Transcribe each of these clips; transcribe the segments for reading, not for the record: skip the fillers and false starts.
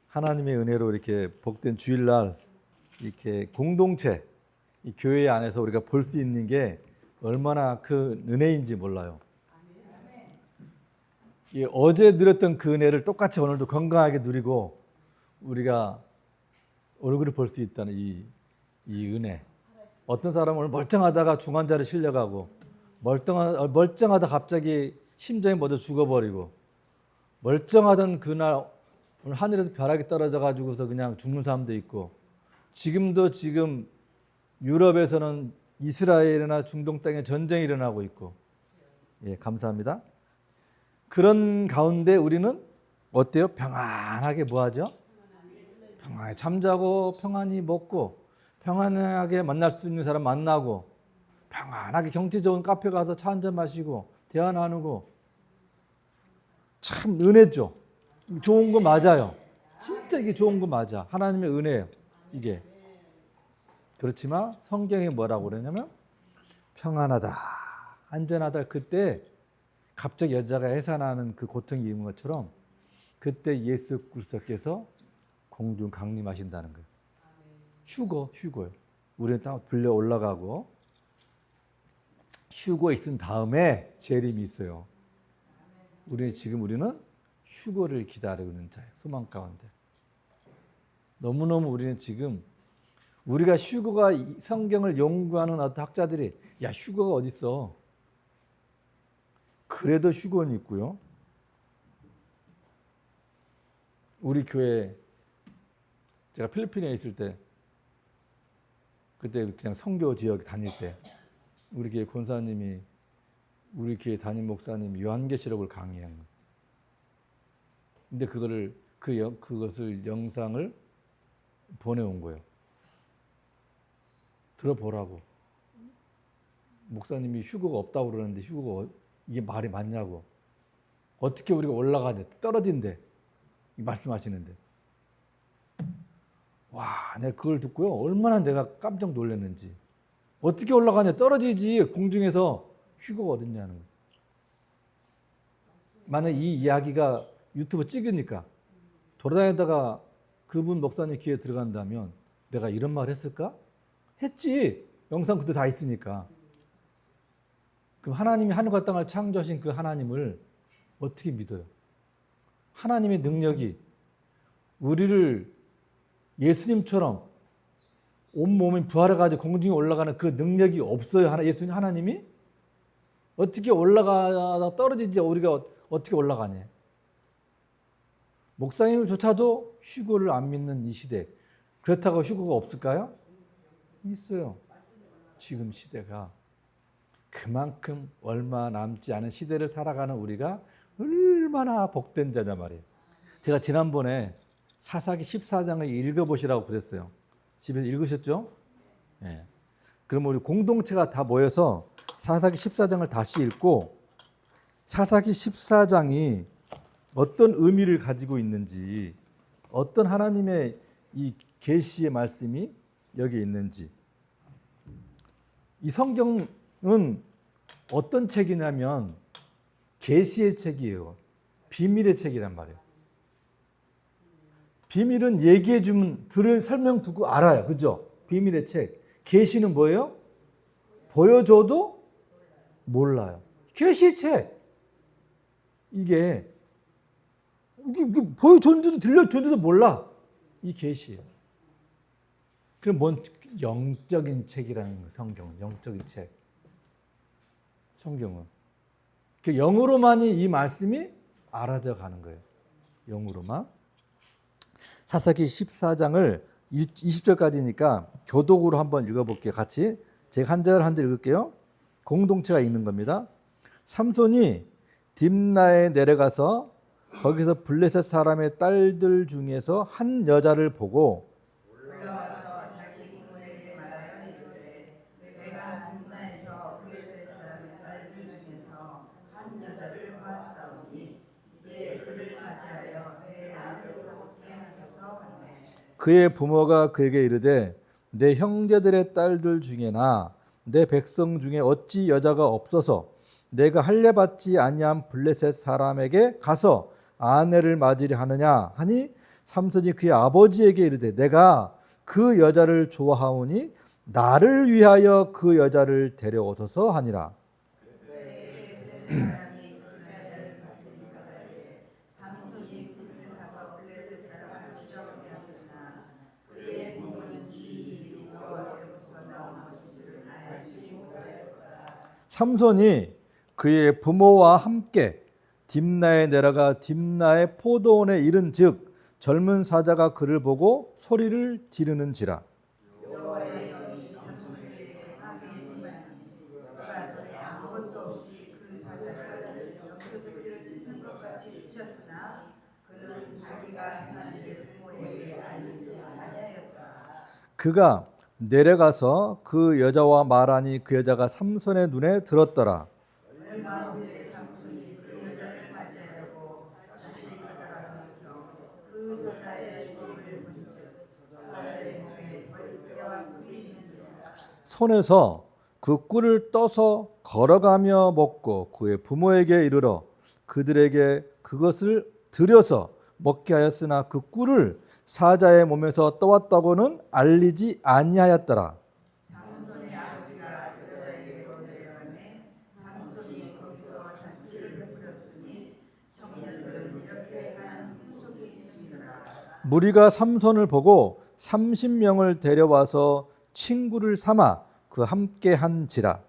하나님의 은혜로 이렇게 복된 주일날 이렇게 공동체, 이 교회 안에서 우리가 볼 수 있는 게 얼마나 큰 은혜인지 몰라요. 어제 누렸던 그 은혜를 똑같이 오늘도 건강하게 누리고 우리가 얼굴을 볼 수 있다는 이 은혜. 어떤 사람은 오늘 멀쩡하다가 중환자를 실려가고 멀쩡하다 갑자기 심장이 먼저 죽어버리고 멀쩡하던 그날 오늘 하늘에서 벼락이 떨어져 가지고서 그냥 죽는 사람도 있고 지금 유럽에서는 이스라엘이나 중동 땅에 전쟁이 일어나고 있고 예, 감사합니다. 그런 가운데 우리는 어때요? 평안하게 뭐하죠? 평안하게 잠자고 평안히 먹고 평안하게 만날 수 있는 사람 만나고 평안하게 경치 좋은 카페 가서 차 한잔 마시고 대화 나누고 참 은혜죠. 좋은 거 맞아요. 진짜 이게 좋은 거 맞아. 하나님의 은혜예요. 이게. 그렇지만 성경이 뭐라고 그러냐면 평안하다, 안전하다. 그때 갑자기 여자가 해산하는 그 고통이 있는 것처럼 그때 예수 그리스도께서 공중 강림하신다는 거예요. 휴거예요. 우리는 딱 들려 올라가고 휴거에 있은 다음에 재림이 있어요. 우리는 휴거를 기다리고 있는 자예요. 소망 가운데. 너무너무 우리는 지금 우리가 휴거가 성경을 연구하는 어떤 학자들이 야 휴거가 어디 있어? 그래도 휴거는 있고요. 우리 교회 제가 필리핀에 있을 때 그때 그냥 선교 지역 다닐 때 우리 교회 권사님이 우리 교회 담임 목사님이 요한계시록을 강의한 거예요. 근데 그것을 영상을 보내온 거예요. 들어보라고. 목사님이 휴거가 없다고 그러는데 휴거가 이게 말이 맞냐고. 어떻게 우리가 올라가냐. 떨어진대. 말씀하시는데. 와, 내가 그걸 듣고요. 얼마나 내가 깜짝 놀랐는지. 어떻게 올라가냐. 떨어지지. 공중에서 휴거가 어딨냐는 거예요. 만약 이 이야기가 유튜브 찍으니까 돌아다니다가 그분 목사님 귀에 들어간다면 내가 이런 말 했을까? 했지. 영상 그때 다 있으니까. 그럼 하나님이 하늘과 땅을 창조하신 그 하나님을 어떻게 믿어요? 하나님의 능력이 우리를 예수님처럼 온몸이 부활해가지고 공중에 올라가는 그 능력이 없어요. 예수님 하나님이? 어떻게 올라가다 떨어지지 우리가 어떻게 올라가냐. 목사님조차도 휴거를 안 믿는 이 시대. 그렇다고 휴거가 없을까요? 있어요. 지금 시대가 그만큼 얼마 남지 않은 시대를 살아가는 우리가 얼마나 복된 자냐 말이에요. 제가 지난번에 사사기 14장을 읽어보시라고 그랬어요. 집에서 읽으셨죠? 네. 그럼 우리 공동체가 다 모여서 사사기 14장을 다시 읽고 사사기 14장이 어떤 의미를 가지고 있는지 어떤 하나님의 이 계시의 말씀이 여기 있는지. 이 성경은 어떤 책이냐면 계시의 책이에요. 비밀의 책이란 말이에요. 비밀은 얘기해 주면 설명 듣고 알아요. 그죠? 비밀의 책. 계시는 뭐예요? 보여줘도 몰라요. 계시의 책. 이게 보여줬는데도 들려줬는데도 몰라. 이 계시예요. 그럼 뭔 영적인 책이라는 거예요. 성경은 영적인 책. 성경은 그 영으로만이 이 말씀이 알아져 가는 거예요. 영으로만. 사사기 14장을 20절까지니까 교독으로 한번 읽어볼게요. 같이 제가 한 절 한 절 읽을게요. 공동체가 읽는 겁니다. 삼손이 딥나에 내려가서 거기서 블레셋 사람의 딸들 중에서 한 여자를 보고 올라와서 자기 이모에게 말하여 이르되 내가 딥나에서 블레셋 사람의 딸들 중에서 한 여자를 보았사오니 이제 그를 맞이하여 내 앞에서 웃게 하소서 하매 그의 부모가 그에게 이르되 내 형제들의 딸들 중에나 내 백성 중에 어찌 여자가 없어서 내가 할례받지 아니한 블레셋 사람에게 가서 아내를 맞으려 하느냐 하니 삼손이 그의 아버지에게 이르되 내가 그 여자를 좋아하오니 나를 위하여 그 여자를 데려오소서 하니라. 삼손이 그의 부모와 함께 딥나에 내려가 딥나의 포도원에 이른즉 젊은 사자가 그를 보고 소리를 지르는지라. 그가 내려가서 그 여자와 말하니 그 여자가 삼손의 눈에 들었더라. 손에서 그 꿀을 떠서 걸어가며 먹고 그의 부모에게 이르러 그들에게 그것을 들여서 먹게 하였으나 그 꿀을 사자의 몸에서 떠왔다고는 알리지 아니하였더라. 삼손의 아버지가 여자에게로 내려가매 삼손이 거기서 잔치를 베풀었으니 청년들은 이렇게 하는 풍속이 있으니라. 무리가 삼손을 보고 30명을 데려와서 친구를 삼아 그 함께 한지라.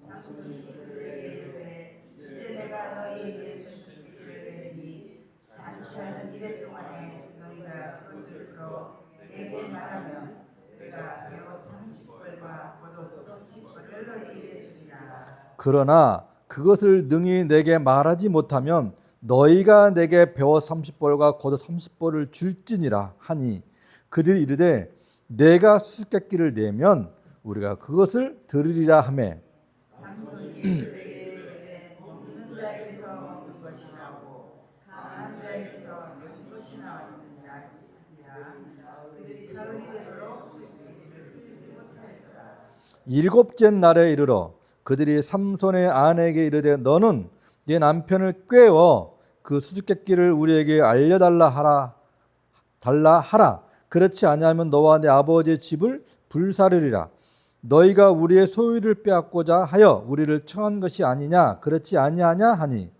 삼손이 그들에게 이르되 이제 내가 너희에게 수수께끼를 내리니 잔치하는 이래 동안에 너희가 그것을 들어 내게 말하면 내가 배옷 30벌과 겉옷 30벌을 너희에게 주리라. 그러나 그것을 능히 내게 말하지 못하면 너희가 내게 배옷 30벌과 겉옷 30벌을 줄지니라 하니 그들이 이르되 내가 수수께끼를 내면 우리가 그것을 들으리라 하매 삼손이 그들에게 이르되 먹는 자에게서 먹는 것이 나오고 강한 자에게서 먹는 것이 나오느니라. 그들이 사흘이 되도록 수수께끼를 풀지 못하였더라. 일곱째 날에 이르러 그들이 삼손의 아내에게 이르되 너는 네 남편을 꾀어 그 수수께끼를 우리에게 알려달라 하라. 그렇지 아니하면 너와 내 아버지의 집을 불사르리라. 너희가 우리의 소유를 빼앗고자 하여 우리를 청한 것이 아니냐 그렇지 아니하냐 하니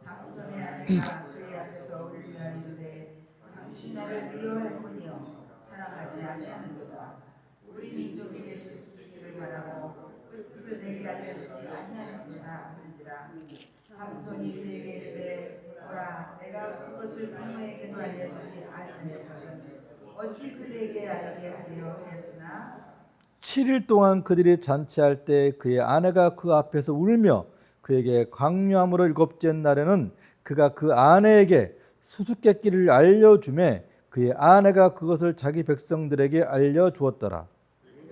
삼손의 아내가 그의 앞에서 울며 이르되 당신 나를 미워할 뿐이요 사랑하지 아니하는도다. 우리 민족에게 수수께끼를 말하고 그 뜻을 내게 알려주지 아니하는도다 한지라. 삼손이 그에게 이르되 보라 내가 그것을 부모에게도 알려주지 아니하였거든 어찌 그에게 알게 하려 하였으나 7일 동안 그들이 잔치할 때 그의 아내가 그 앞에서 울며 그에게 강요함으로 일곱째 날에는 그가 그 아내에게 수수께끼를 알려주매 그의 아내가 그것을 자기 백성들에게 알려주었더라.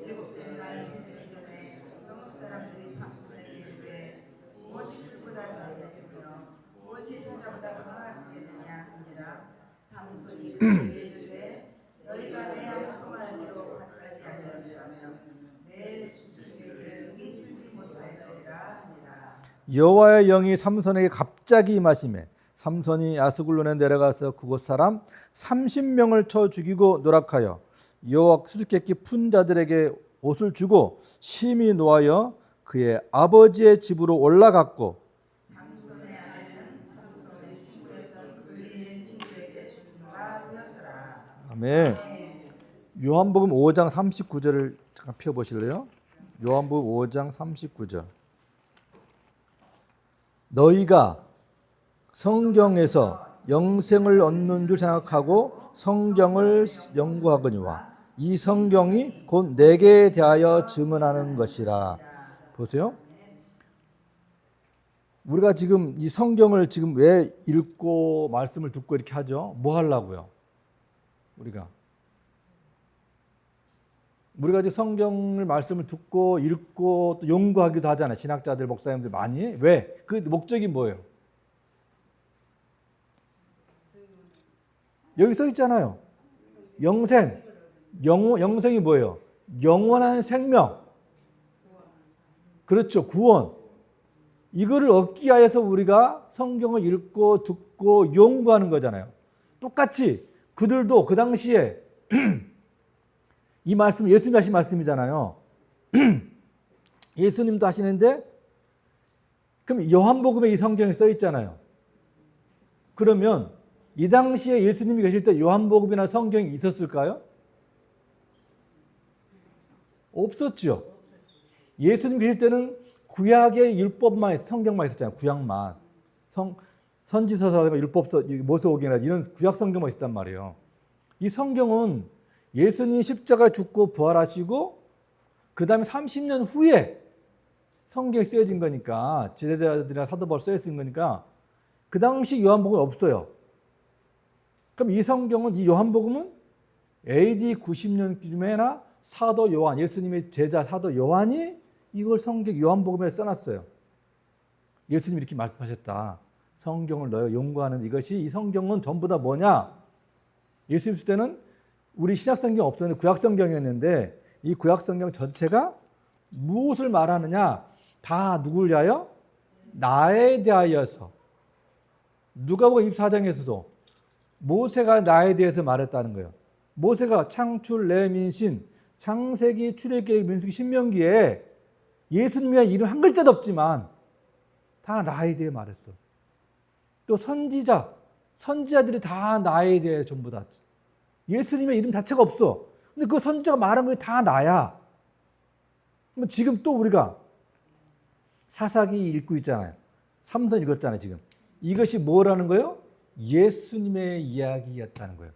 일곱째 날 해지기 전에 성읍 사람들이 삼손에게 이르되 무엇이 그보다 더하겠으며 무엇이 사자보다 강하겠느냐 한지라. 삼손이 그에게 이르되 너희가 내 암송아지로 갖가지 아니하였다면 내 수수께끼를 능히 풀지 못하였으리라 하니라. 여호와의 영이 삼손에게 갑자기 임하시매 삼손이 야스굴론에 내려가서 그곳 사람 30명을 쳐 죽이고 노락하여 여호와 수수께끼 푼 자들에게 옷을 주고 심히 노하여 그의 아버지의 집으로 올라갔고 삼손의 아내는 삼손의 친구였던 그의 친구에게 죽은 바 되었더라. 아멘. 요한복음 5장 39절을 잠깐 펴보실래요? 요한복음 5장 39절. 너희가 성경에서 영생을 얻는 줄 생각하고 성경을 연구하거니와 이 성경이 곧 내게 대하여 증언하는 것이라. 보세요. 우리가 지금 이 성경을 지금 왜 읽고 말씀을 듣고 이렇게 하죠? 뭐 하려고요? 우리가 지금 성경을 말씀을 듣고 읽고 또 연구하기도 하잖아요. 신학자들, 목사님들 많이. 왜? 그 목적이 뭐예요? 여기 써 있잖아요. 영생. 영생이 뭐예요? 영원한 생명. 그렇죠. 구원. 이거를 얻기 위해서 우리가 성경을 읽고 듣고 연구하는 거잖아요. 똑같이 그들도 그 당시에 이 말씀 예수님이 하신 말씀이잖아요. 예수님도 하시는데 그럼 요한복음에 이 성경에 써 있잖아요. 그러면 이 당시에 예수님이 계실 때 요한복음이나 성경이 있었을까요? 없었죠. 예수님 계실 때는 구약의 율법만 성경만 있었잖아요. 구약만. 선지서서 율법서 모세오경이나 이런 구약 성경만 있었단 말이에요. 이 성경은 예수님이 십자가에 죽고 부활하시고 그 다음에 30년 후에 성경이 쓰여진 거니까 지도자들이나 사도바울 쓰여진 거니까 그 당시 요한복음이 없어요. 그럼 이 성경은 이 요한복음은 AD 90년쯤에나 사도 요한 예수님의 제자 사도 요한이 이걸 성경 요한복음에 써놨어요. 예수님이 이렇게 말씀하셨다. 성경을 너희가 연구하는 이것이 이 성경은 전부 다 뭐냐? 예수님 있을 때는 우리 신약성경 없었는데 구약성경이었는데 이 구약성경 전체가 무엇을 말하느냐? 다 누구를 위하여? 나에 대하여서. 누가복음 24장에서도 모세가 나에 대해서 말했다는 거예요. 모세가 창출, 레민신, 창세기, 출애굽기, 민수기, 신명기에 예수님의 이름 한 글자도 없지만 다 나에 대해 말했어. 또 선지자들이 다 나에 대해 전부 다 예수님의 이름 자체가 없어. 근데 그 선지자가 말한 게 다 나야. 그럼 지금 또 우리가 사사기 읽고 있잖아요. 삼선 읽었잖아요, 지금. 이것이 뭐라는 거예요? 예수님의 이야기였다는 거예요.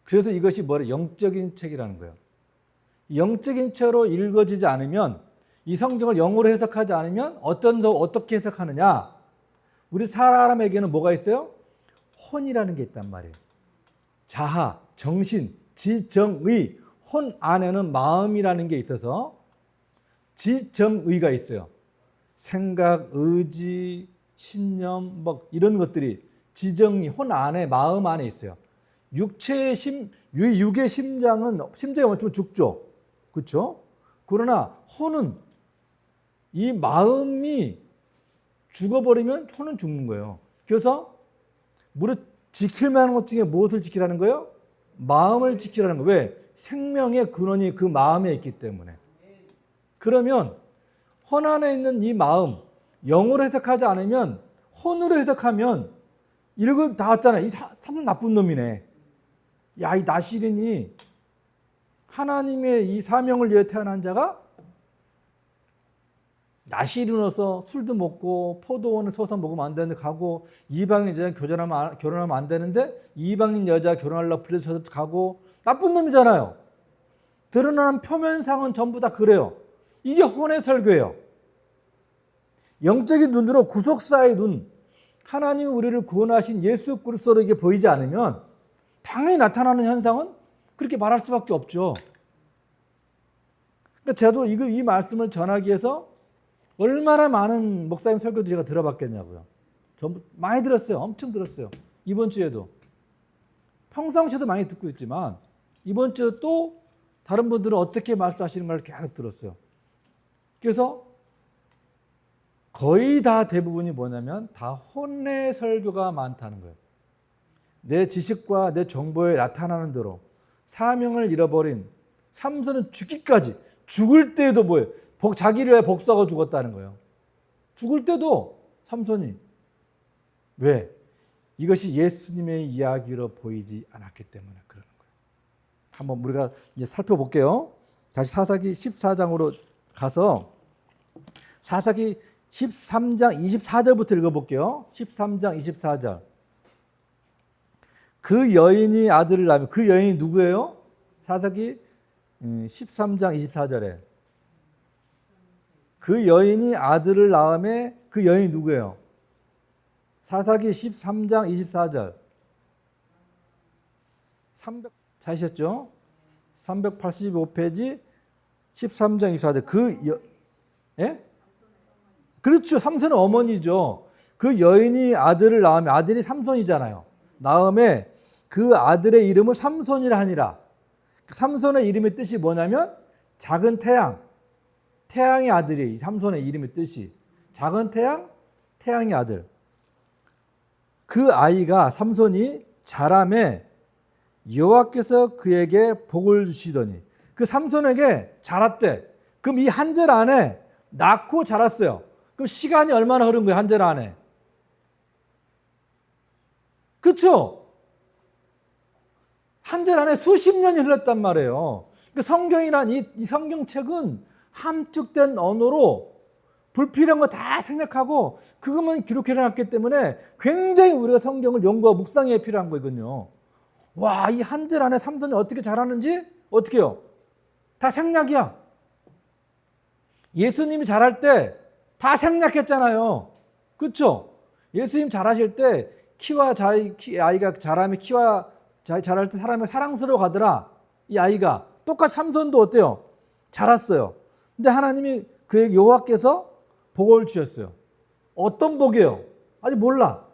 그래서 이것이 뭐래? 영적인 책이라는 거예요. 영적인 책으로 읽어지지 않으면 이 성경을 영어로 해석하지 않으면 어떻게 해석하느냐? 우리 사람에게는 뭐가 있어요? 혼이라는 게 있단 말이에요. 자아, 정신, 지정의, 혼 안에는 마음이라는 게 있어서 지정의가 있어요. 생각, 의지, 신념, 뭐 이런 것들이 지정의, 혼 안에, 마음 안에 있어요. 육의 심장이 멈추면 죽죠. 그렇죠? 그러나 혼은 이 마음이 죽어버리면 혼은 죽는 거예요. 그래서 무릇 지킬 만한 것 중에 무엇을 지키라는 거예요? 마음을 지키라는 거예요. 왜? 생명의 근원이 그 마음에 있기 때문에. 그러면 혼 안에 있는 이 마음, 영어로 해석하지 않으면 혼으로 해석하면 이거 다 왔잖아요. 이 사람 나쁜 놈이네. 야, 이 나실인이 하나님의 이 사명을 위해 태어난 자가 나실인으로서 술도 먹고 포도원을 서서 먹으면 안 되는데 가고 이방인 여자 결혼하면 안 되는데 이방인 여자 결혼하려고 불러서 가고 나쁜 놈이잖아요. 드러나는 표면상은 전부 다 그래요. 이게 혼의 설교예요. 영적인 눈으로 구속사의 눈, 하나님이 우리를 구원하신 예수 그리스도로 이게 보이지 않으면 당연히 나타나는 현상은 그렇게 말할 수밖에 없죠. 그러니까 저도 이 말씀을 전하기 위해서 얼마나 많은 목사님 설교도 제가 들어봤겠냐고요. 전부 많이 들었어요. 엄청 들었어요. 이번 주에도. 평상시에도 많이 듣고 있지만 이번 주에 또 다른 분들은 어떻게 말씀하시는 걸 계속 들었어요. 그래서 거의 다 대부분이 뭐냐면 다 혼의 설교가 많다는 거예요. 내 지식과 내 정보에 나타나는 대로 사명을 잃어버린 삼손은 죽기까지 죽을 때에도 뭐예요? 자기를 위해 복수하고 죽었다는 거예요. 죽을 때도 삼손이 왜? 이것이 예수님의 이야기로 보이지 않았기 때문에 그러는 거예요. 한번 우리가 이제 살펴볼게요. 다시 사사기 14장으로 가서 사사기 13장 24절부터 읽어볼게요. 13장 24절. 그 여인이 아들을 낳으면 그 여인이 누구예요? 사사기 13장 24절에 그 여인이 아들을 낳음에 그 여인이 누구예요? 사사기 13장 24절. 찾으셨죠? 385페이지 13장 24절. 예? 그렇죠. 삼손의 어머니죠. 그 여인이 아들을 낳으면 아들이 삼손이잖아요. 낳음에 그 아들의 이름을 삼손이라 하니라. 삼손의 이름의 뜻이 뭐냐면 작은 태양. 태양의 아들이 삼손의 이름의 뜻이 작은 태양, 태양의 아들. 그 아이가 삼손이 자라매 여호와께서 그에게 복을 주시더니 그 삼손에게 자랐대. 그럼 이 한 절 안에 낳고 자랐어요. 그럼 시간이 얼마나 흐른 거예요? 한 절 안에. 그렇죠? 한 절 안에 수십 년이 흘렀단 말이에요. 그러니까 성경이란 이 성경책은 함축된 언어로 불필요한 거 다 생략하고 그것만 기록해 놨기 때문에 굉장히 우리가 성경을 연구하고 묵상해야 필요한 거거든요. 와, 이 한 절 안에 삼손이 어떻게 자라는지 어떻게 해요? 다 생략이야. 예수님이 자랄 때 다 생략했잖아요. 그렇죠? 예수님 자라실 때 아이가 자라면 자랄 때 사람이 사랑스러워 가더라. 이 아이가 똑같이 삼손도 어때요? 자랐어요. 근데 하나님이 그의 여호와께서 복을 주셨어요. 어떤 복이에요? 아직 몰라.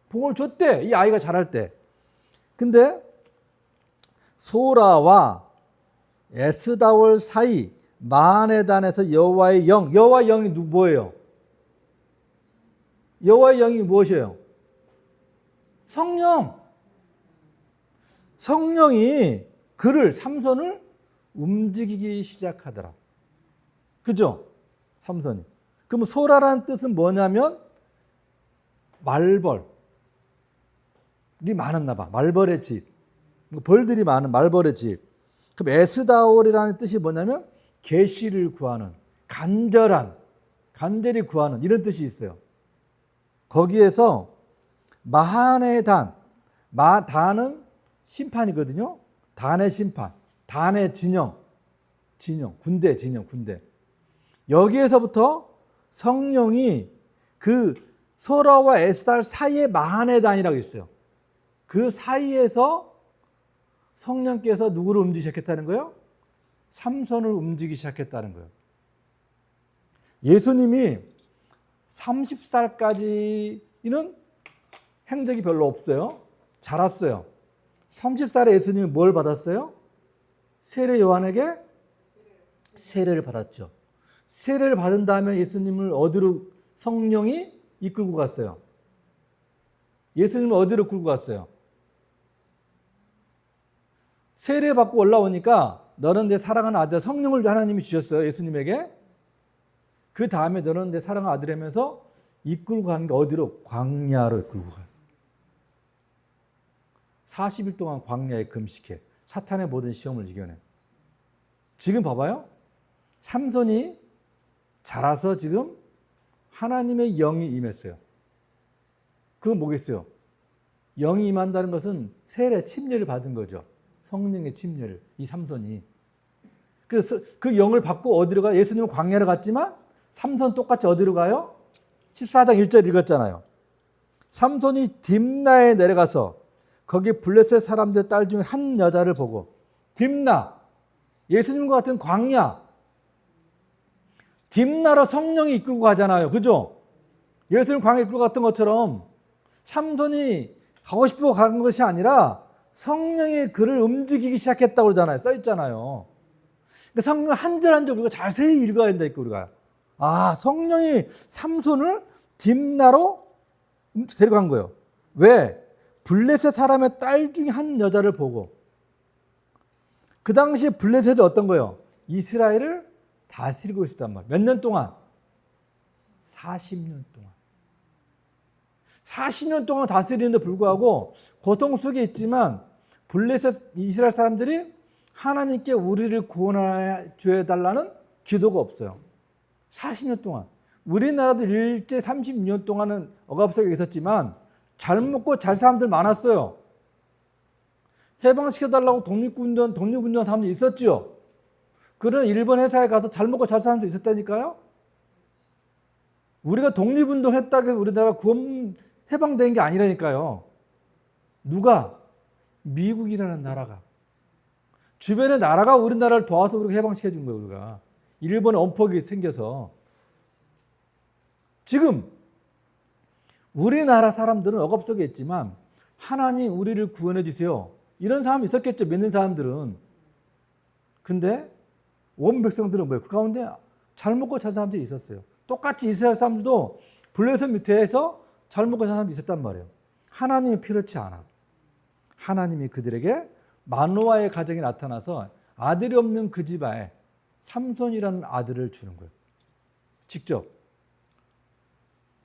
복을 줬대. 이 아이가 자랄 때. 근데 소라와 에스다올 사이 마하네단에서 여호와의 영이 뭐예요? 여호와의 영이 무엇이에요? 성령이 삼손을 움직이기 시작하더라. 그죠? 삼손이. 그럼 소라라는 뜻은 뭐냐면 말벌이 많았나 봐. 말벌의 집. 벌들이 많은 말벌의 집. 그럼 에스다올이라는 뜻이 뭐냐면 계시를 구하는, 간절히 구하는 이런 뜻이 있어요. 거기에서 마하네단, 단은 심판이거든요. 단의 심판, 단의 진영, 군대. 여기에서부터 성령이 그 소라와 에스달 사이의 마하네단이라고 있어요. 그 사이에서 성령께서 누구를 움직이기 시작했다는 거예요? 삼손을 움직이기 시작했다는 거예요. 예수님이 30살까지는 행적이 별로 없어요. 자랐어요. 30살에 예수님이 뭘 받았어요? 세례 요한에게 세례를 받았죠. 세례를 받은 다음에 예수님을 어디로 성령이 이끌고 갔어요? 예수님을 어디로 끌고 갔어요? 세례 받고 올라오니까 너는 내 사랑하는 아들, 성령을 하나님이 주셨어요. 예수님에게. 그 다음에 너는 내 사랑하는 아들이면서 이끌고 가는 게 어디로? 광야로 이끌고 갔어요. 40일 동안 광야에 금식해. 사탄의 모든 시험을 이겨내. 지금 봐봐요. 삼손이 자라서 지금 하나님의 영이 임했어요. 그건 뭐겠어요? 영이 임한다는 것은 세례 침례를 받은 거죠. 성령의 침례를, 이 삼손이. 그래서 그 영을 받고 어디로 가요? 예수님은 광야로 갔지만 삼손 똑같이 어디로 가요? 14장 1절 읽었잖아요. 삼손이 딥나에 내려가서 거기 블레셋 사람들 딸 중에 한 여자를 보고, 딥나, 예수님과 같은 광야, 딥나로 성령이 이끌고 가잖아요. 그죠? 예수님 광야에 이끌고 갔던 것처럼 삼손이 가고 싶어 간 것이 아니라 성령이 그를 움직이기 시작했다고 그러잖아요. 써있잖아요. 그러니까 성령 한 절 한 절 우리가 자세히 읽어야 된다니까, 우리가. 아, 성령이 삼손을 딥나로 데려간 거예요. 왜? 블레셋 사람의 딸 중에 한 여자를 보고. 그 당시에 블레셋이 어떤 거예요? 이스라엘을 다스리고 있었단 말이에요. 몇 년 동안? 40년 동안. 40년 동안 다스리는데 불구하고 고통 속에 있지만 블레셋 이스라엘 사람들이 하나님께 우리를 구원해 줘야 달라는 기도가 없어요. 40년 동안. 우리나라도 일제 30년 동안은 억압 속에 있었지만 잘 먹고 잘 사람들 많았어요. 해방시켜달라고 독립운전 사람들 있었죠. 그런 일본 회사에 가서 잘 먹고 잘 사람들 있었다니까요. 우리가 독립운동 했다고 해서 우리나라가 해방된 게 아니라니까요. 누가? 미국이라는 나라가. 주변의 나라가 우리나라를 도와서 우리가 해방시켜준 거예요. 우리가. 일본의 엄폭이 생겨서. 지금 우리나라 사람들은 억압 속에 있지만 하나님 우리를 구원해 주세요. 이런 사람이 있었겠죠. 믿는 사람들은. 근데 온 백성들은 뭐예요? 그 가운데 잘 먹고 잘 사람들이 있었어요. 똑같이 이스라엘 사람들도 블레셋 밑에서 잘 먹고 잘 사람들이 있었단 말이에요. 하나님이 필요치 않아. 하나님이 그들에게 마노아의 가정에 나타나서 아들이 없는 그 집안에 삼손이라는 아들을 주는 거예요.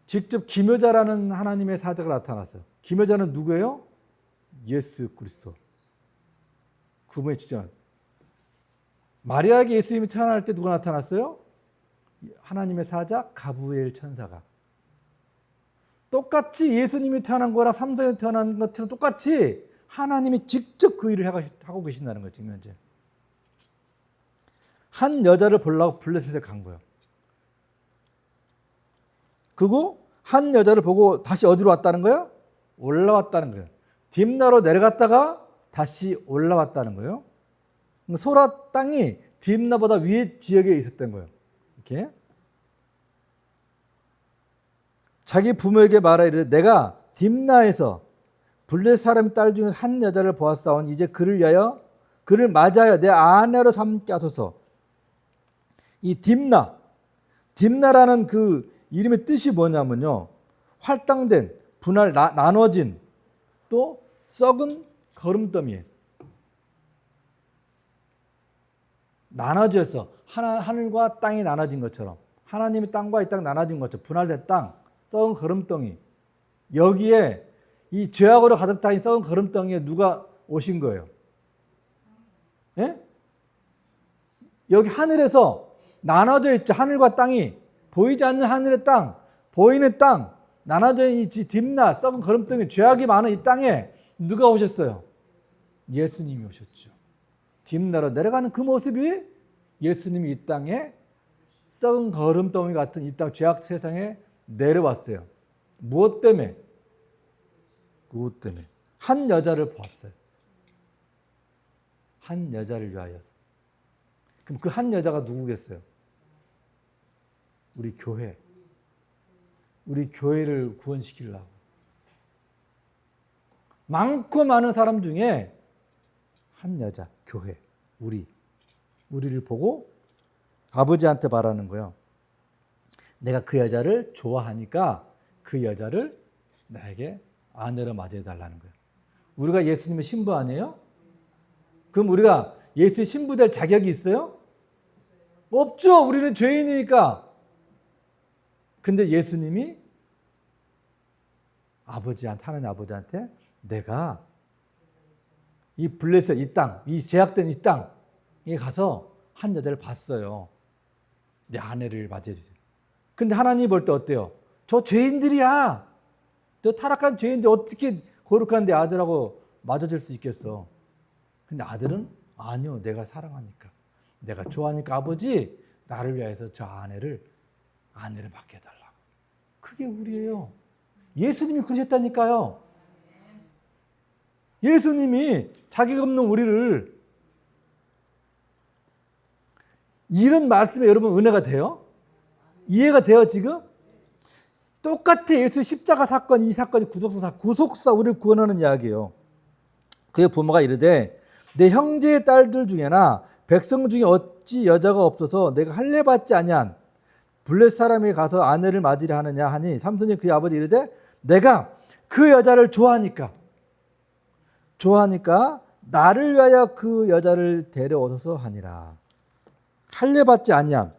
직접 김여자라는 하나님의 사자가 나타났어요. 김여자는 누구예요? 예수 그리스도. 그분의 직접. 마리아에게 예수님이 태어날 때 누가 나타났어요? 하나님의 사자 가브리엘 천사가. 똑같이 예수님이 태어난 거랑 삼손이 태어난 것처럼 똑같이 하나님이 직접 그 일을 하고 계신다는 거죠. 지금 현재. 한 여자를 보려고 블레셋에 간 거예요. 그리고 한 여자를 보고 다시 어디로 왔다는 거예요? 올라왔다는 거예요. 딥나로 내려갔다가 다시 올라왔다는 거예요. 소라 땅이 딥나보다 위에 지역에 있었던 거예요. 이렇게. 자기 부모에게 말하기를 내가 딥나에서 블레셋 사람의 딸 중에 한 여자를 보았사오니 이제 그를 맞이하여 내 아내로 삼게 하소서. 이 딥나라는 그 이름의 뜻이 뭐냐면요, 할당된, 분할, 나눠진, 또 썩은 거름더미. 나눠져서 하늘과 땅이 나눠진 것처럼, 하나님의 땅과 이 땅 나눠진 것처럼 분할된 땅, 썩은 거름덩이. 여기에 이 죄악으로 가득 차인 썩은 거름덩이에 누가 오신 거예요? 예? 여기 하늘에서 나눠져 있죠. 하늘과 땅이. 보이지 않는 하늘의 땅, 보이는 땅, 나눠져 있는 이 딥나, 썩은 거름덩이, 죄악이 많은 이 땅에 누가 오셨어요? 예수님이 오셨죠. 딥나로 내려가는 그 모습이 예수님이 이 땅에 썩은 거름덩이 같은 이 땅 죄악 세상에 내려왔어요. 무엇 때문에? 그것 때문에. 한 여자를 보았어요. 한 여자를 위하여서. 그럼 그 한 여자가 누구겠어요? 우리 교회. 우리 교회를 구원시키려고. 많고 많은 사람 중에 한 여자, 교회, 우리를 보고 아버지한테 바라는 거예요. 내가 그 여자를 좋아하니까 그 여자를 나에게 아내로 맞이해 달라는 거예요. 우리가 예수님의 신부 아니에요? 그럼 우리가 예수의 신부 될 자격이 있어요? 없죠. 우리는 죄인이니까. 근데 예수님이 하나님 아버지한테 내가 이 블레셋 이 땅, 이 제약된 이 땅에 가서 한 여자를 봤어요. 내 아내를 맞이해 주세요. 근데 하나님이 볼 때 어때요? 저 죄인들이야. 저 타락한 죄인들 어떻게 거룩한 내 아들하고 맞아줄 수 있겠어? 근데 아들은 아니요. 내가 사랑하니까. 내가 좋아하니까 아버지 나를 위해서 저 아내를 맡겨달라고. 그게 우리예요. 예수님이 그러셨다니까요. 예수님이 자격 없는 우리를 이런 말씀에 여러분 은혜가 돼요? 이해가 돼요 지금? 똑같아. 예수 십자가 사건, 이 사건이 구속사 우리를 구원하는 이야기예요. 그의 부모가 이르되 내 형제의 딸들 중에나 백성 중에 어찌 여자가 없어서 내가 할례 받지 아니한 블레셋 사람에게 가서 아내를 맞이려 하느냐 하니 삼손이 그의 아버지 이르되 내가 그 여자를 좋아하니까 나를 위하여 그 여자를 데려오소서 하니라. 할례 받지 아니한.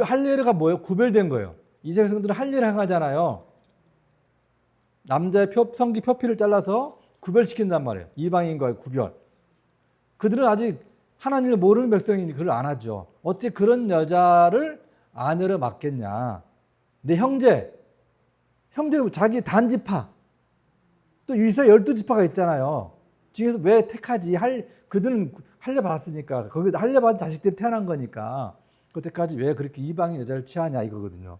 할례가 뭐예요? 구별된 거예요. 이스라엘 백성들은 할례를 행하잖아요. 남자의 성기 표피를 잘라서 구별시킨단 말이에요. 이방인과의 구별. 그들은 아직 하나님을 모르는 백성이니 그걸 안 하죠. 어떻게 그런 여자를 아내로 맡겠냐. 내 형제는 자기 단지파. 또 이스라엘 12지파가 있잖아요. 중에서 왜 택하지? 그들은 할례 받았으니까. 거기 할례 받은 자식들이 태어난 거니까. 그때까지 왜 그렇게 이방인 여자를 취하냐 이거거든요.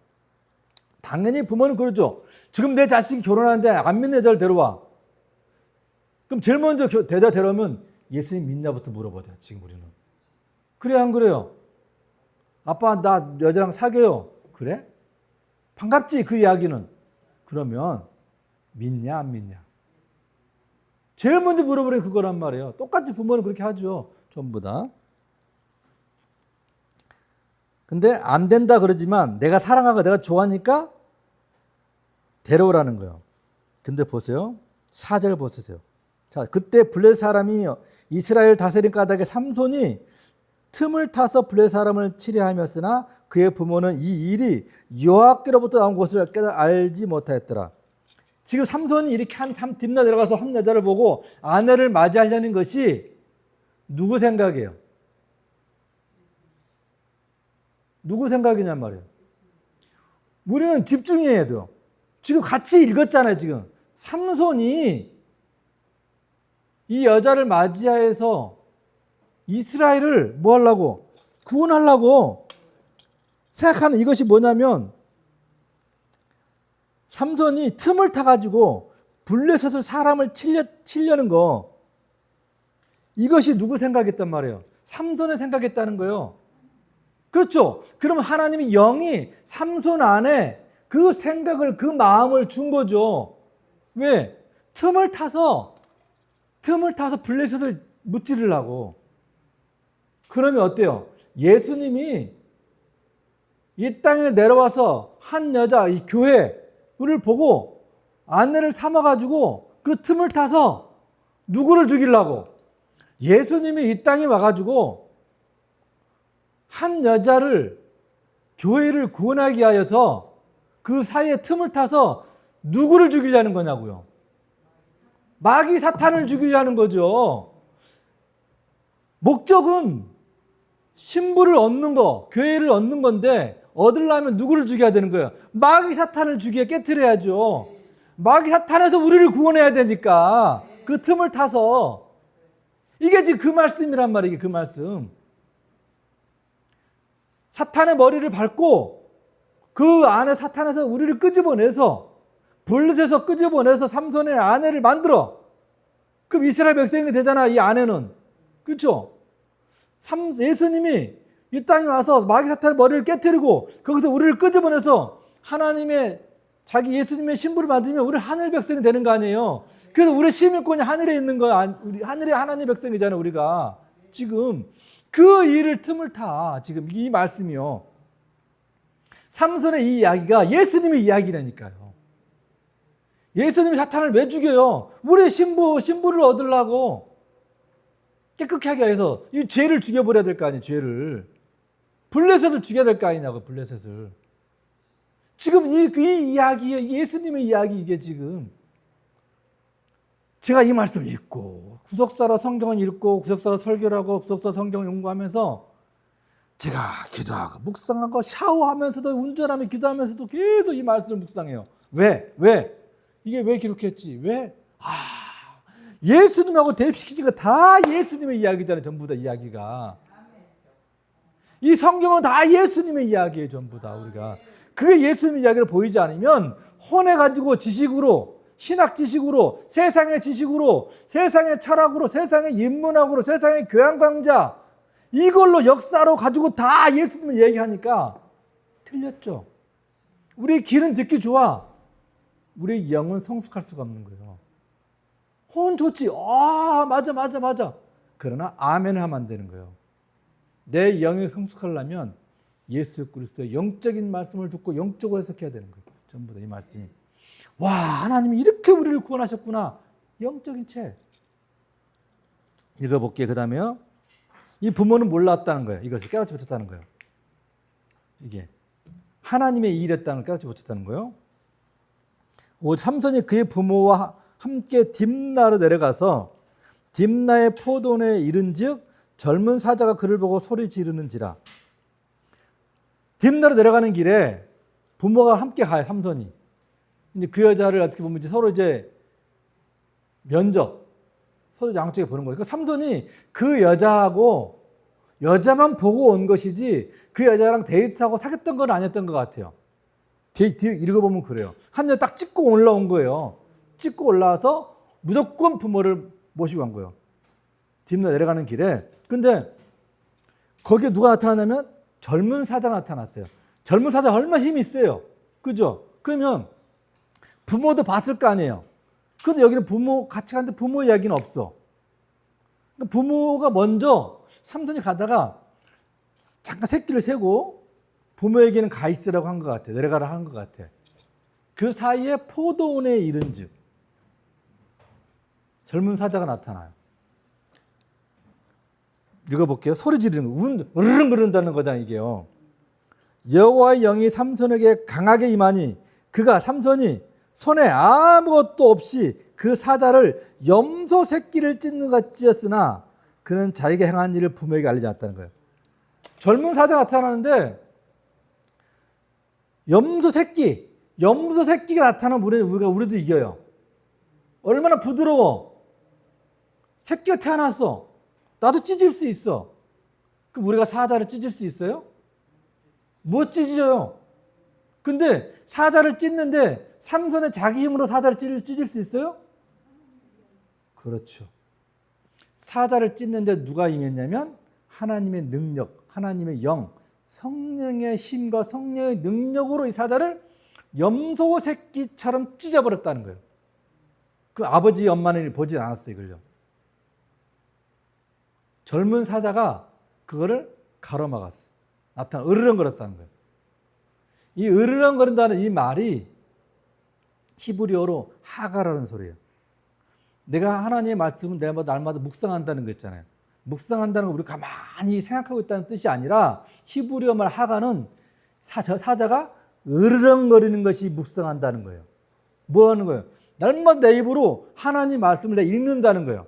당연히 부모는 그러죠. 지금 내 자식이 결혼하는데 안 믿는 여자를 데려와. 그럼 제일 먼저 데려오면 예수님 믿냐부터 물어보자. 지금 우리는. 그래 안 그래요? 아빠 나 여자랑 사귀어요. 그래? 반갑지 그 이야기는. 그러면 믿냐 안 믿냐? 제일 먼저 물어보는 그거란 말이에요. 똑같이 부모는 그렇게 하죠. 전부 다. 근데 안 된다 그러지만 내가 사랑하고 내가 좋아하니까 데려오라는 거예요. 근데 보세요. 4절 보세요. 자, 그때 블레셋 사람이 이스라엘 다스린 까닭에 삼손이 틈을 타서 블레셋 사람을 치려하였으나 그의 부모는 이 일이 여호와께로부터 나온 것을 알지 못하였더라. 지금 삼손이 이렇게 딥나 내려가서 한 여자를 보고 아내를 맞이하려는 것이 누구 생각이에요? 누구 생각이냔 말이에요. 우리는 집중해야 돼요. 지금 같이 읽었잖아요. 지금 삼손이 이 여자를 맞이해서 이스라엘을 뭐 하려고? 구원하려고 생각하는 이것이 뭐냐면 삼손이 틈을 타가지고 블레셋을 사람을 치려는 거, 이것이 누구 생각했단 말이에요? 삼손의 생각했다는 거예요. 그렇죠? 그러면 하나님이 영이 삼손 안에 그 생각을, 그 마음을 준 거죠. 왜? 틈을 타서 블레셋을 무찌르려고. 그러면 어때요? 예수님이 이 땅에 내려와서 한 여자, 이 교회를 보고 아내를 삼아가지고 그 틈을 타서 누구를 죽이려고? 예수님이 이 땅에 와가지고 한 여자를, 교회를 구원하기 위하여서 그 사이에 틈을 타서 누구를 죽이려는 거냐고요? 마귀 사탄을 죽이려는 거죠. 목적은 신부를 얻는 거, 교회를 얻는 건데 얻으려면 누구를 죽여야 되는 거예요? 마귀 사탄을 죽여 깨트려야죠. 마귀 사탄에서 우리를 구원해야 되니까 그 틈을 타서. 이게 지금 그 말씀이란 말이에요. 그 말씀. 사탄의 머리를 밟고 그 안에 사탄에서 우리를 끄집어내서, 블레셋에서 끄집어내서 삼손의 아내를 만들어. 그럼 이스라엘 백성이 되잖아, 이 아내는. 그렇죠? 예수님이 이 땅에 와서 마귀 사탄의 머리를 깨뜨리고 거기서 우리를 끄집어내서 하나님의, 자기 예수님의 신부를 만들면 우리 하늘 백성이 되는 거 아니에요. 그래서 우리 시민권이 하늘에 있는 거야. 우리 하늘에 하나님 백성이잖아요, 우리가. 지금 그 일을 틈을 타. 지금 이 말씀이요. 삼손의 이 이야기가 예수님의 이야기라니까요. 예수님이 사탄을 왜 죽여요? 우리 신부를 얻으려고. 깨끗하게 하기 위해서 이 죄를 죽여버려야 될 거 아니에요, 죄를. 블레셋을 죽여야 될 거 아니냐고, 블레셋을. 지금 이 이야기, 예수님의 이야기, 이게 지금. 제가 이 말씀 읽고, 구석사로 성경을 읽고, 구석사로 설교를 하고, 구석사 성경 연구하면서 제가 기도하고, 묵상하고, 샤워하면서도, 운전하며 기도하면서도 계속 이 말씀을 묵상해요. 왜? 이게 왜 기록했지? 왜? 예수님하고 대입시키는 거 다 예수님의 이야기잖아요. 전부 다 이야기가. 이 성경은 다 예수님의 이야기예요. 전부 다 우리가. 그게 예수님의 이야기를 보이지 않으면 혼해가지고 지식으로, 신학 지식으로, 세상의 지식으로, 세상의 철학으로, 세상의 인문학으로, 세상의 교양 강좌, 이걸로 역사로 가지고 다 예수님을 얘기하니까 틀렸죠. 우리 귀는 듣기 좋아. 우리 영은 성숙할 수가 없는 거예요. 호은 좋지. 맞아. 그러나 아멘을 하면 안 되는 거예요. 내 영이 성숙하려면 예수 그리스도의 영적인 말씀을 듣고 영적으로 해석해야 되는 거예요. 전부 다 이 말씀이. 와, 하나님이 이렇게 우리를 구원하셨구나. 영적인 책. 읽어볼게요. 그 다음에요. 이 부모는 몰랐다는 거예요. 이것을 깨닫지 못했다는 거예요. 이게 하나님의 일이었다는 걸 깨닫지 못했다는 거예요. 삼손이 그의 부모와 함께 딥나로 내려가서 딥나의 포도원에 이른즉 젊은 사자가 그를 보고 소리 지르는지라. 딥나로 내려가는 길에 부모가 함께 가요. 삼손이. 근데 그 여자를 어떻게 보면 서로 이제 면접, 서로 양쪽에 보는 거예요. 그러니까 삼손이 그 여자만 보고 온 것이지 그 여자랑 데이트하고 사귀었던 건 아니었던 것 같아요. 읽어보면 그래요. 한 여자 딱 찍고 올라온 거예요. 찍고 올라와서 무조건 부모를 모시고 간 거예요. 딥나 내려가는 길에. 근데 거기에 누가 나타나냐면 젊은 사자가 나타났어요. 젊은 사자 얼마나 힘이 있어요. 그죠? 그러면 부모도 봤을 거 아니에요. 근데 여기는 같이 갔는데 부모 이야기는 없어. 그러니까 부모가 먼저 삼손이 가다가 잠깐 새끼를 세고 부모에게는 가 있으라고 한 것 같아. 내려가라 한 것 같아. 그 사이에 포도원에 이른즉. 젊은 사자가 나타나요. 읽어볼게요. 소리 지르는 거, 으르릉 그른다는 거잖아 이게요. 여호와의 영이 삼손에게 강하게 임하니 그가 삼손이 손에 아무것도 없이 그 사자를 염소 새끼를 찢는 것 같이 찢었으나 그는 자기가 행한 일을 부모에게 알리지 않았다는 거예요. 젊은 사자가 나타나는데 염소 새끼가 나타나면 우리도 이겨요. 얼마나 부드러워. 새끼가 태어났어. 나도 찢을 수 있어. 그럼 우리가 사자를 찢을 수 있어요? 못 찢어요. 근데 사자를 찢는데 삼손은 자기 힘으로 사자를 찢을 수 있어요? 그렇죠. 사자를 찢는데 누가 임했냐면 하나님의 능력, 하나님의 영, 성령의 힘과 성령의 능력으로 이 사자를 염소 새끼처럼 찢어버렸다는 거예요. 그 아버지 엄마는 보지 않았어요, 이걸요. 젊은 사자가 그거를 가로막았어. 으르렁거렸다는 거예요. 이 으르렁거린다는 이 말이 히브리어로 하가라는 소리예요. 내가 하나님의 말씀을 날마다 묵상한다는 거 있잖아요. 묵상한다는 거 우리 가만히 생각하고 있다는 뜻이 아니라 히브리어 말 하가는 사자가 으르렁거리는 것이 묵상한다는 거예요. 뭐 하는 거예요? 날마다 내 입으로 하나님 말씀을 내가 읽는다는 거예요.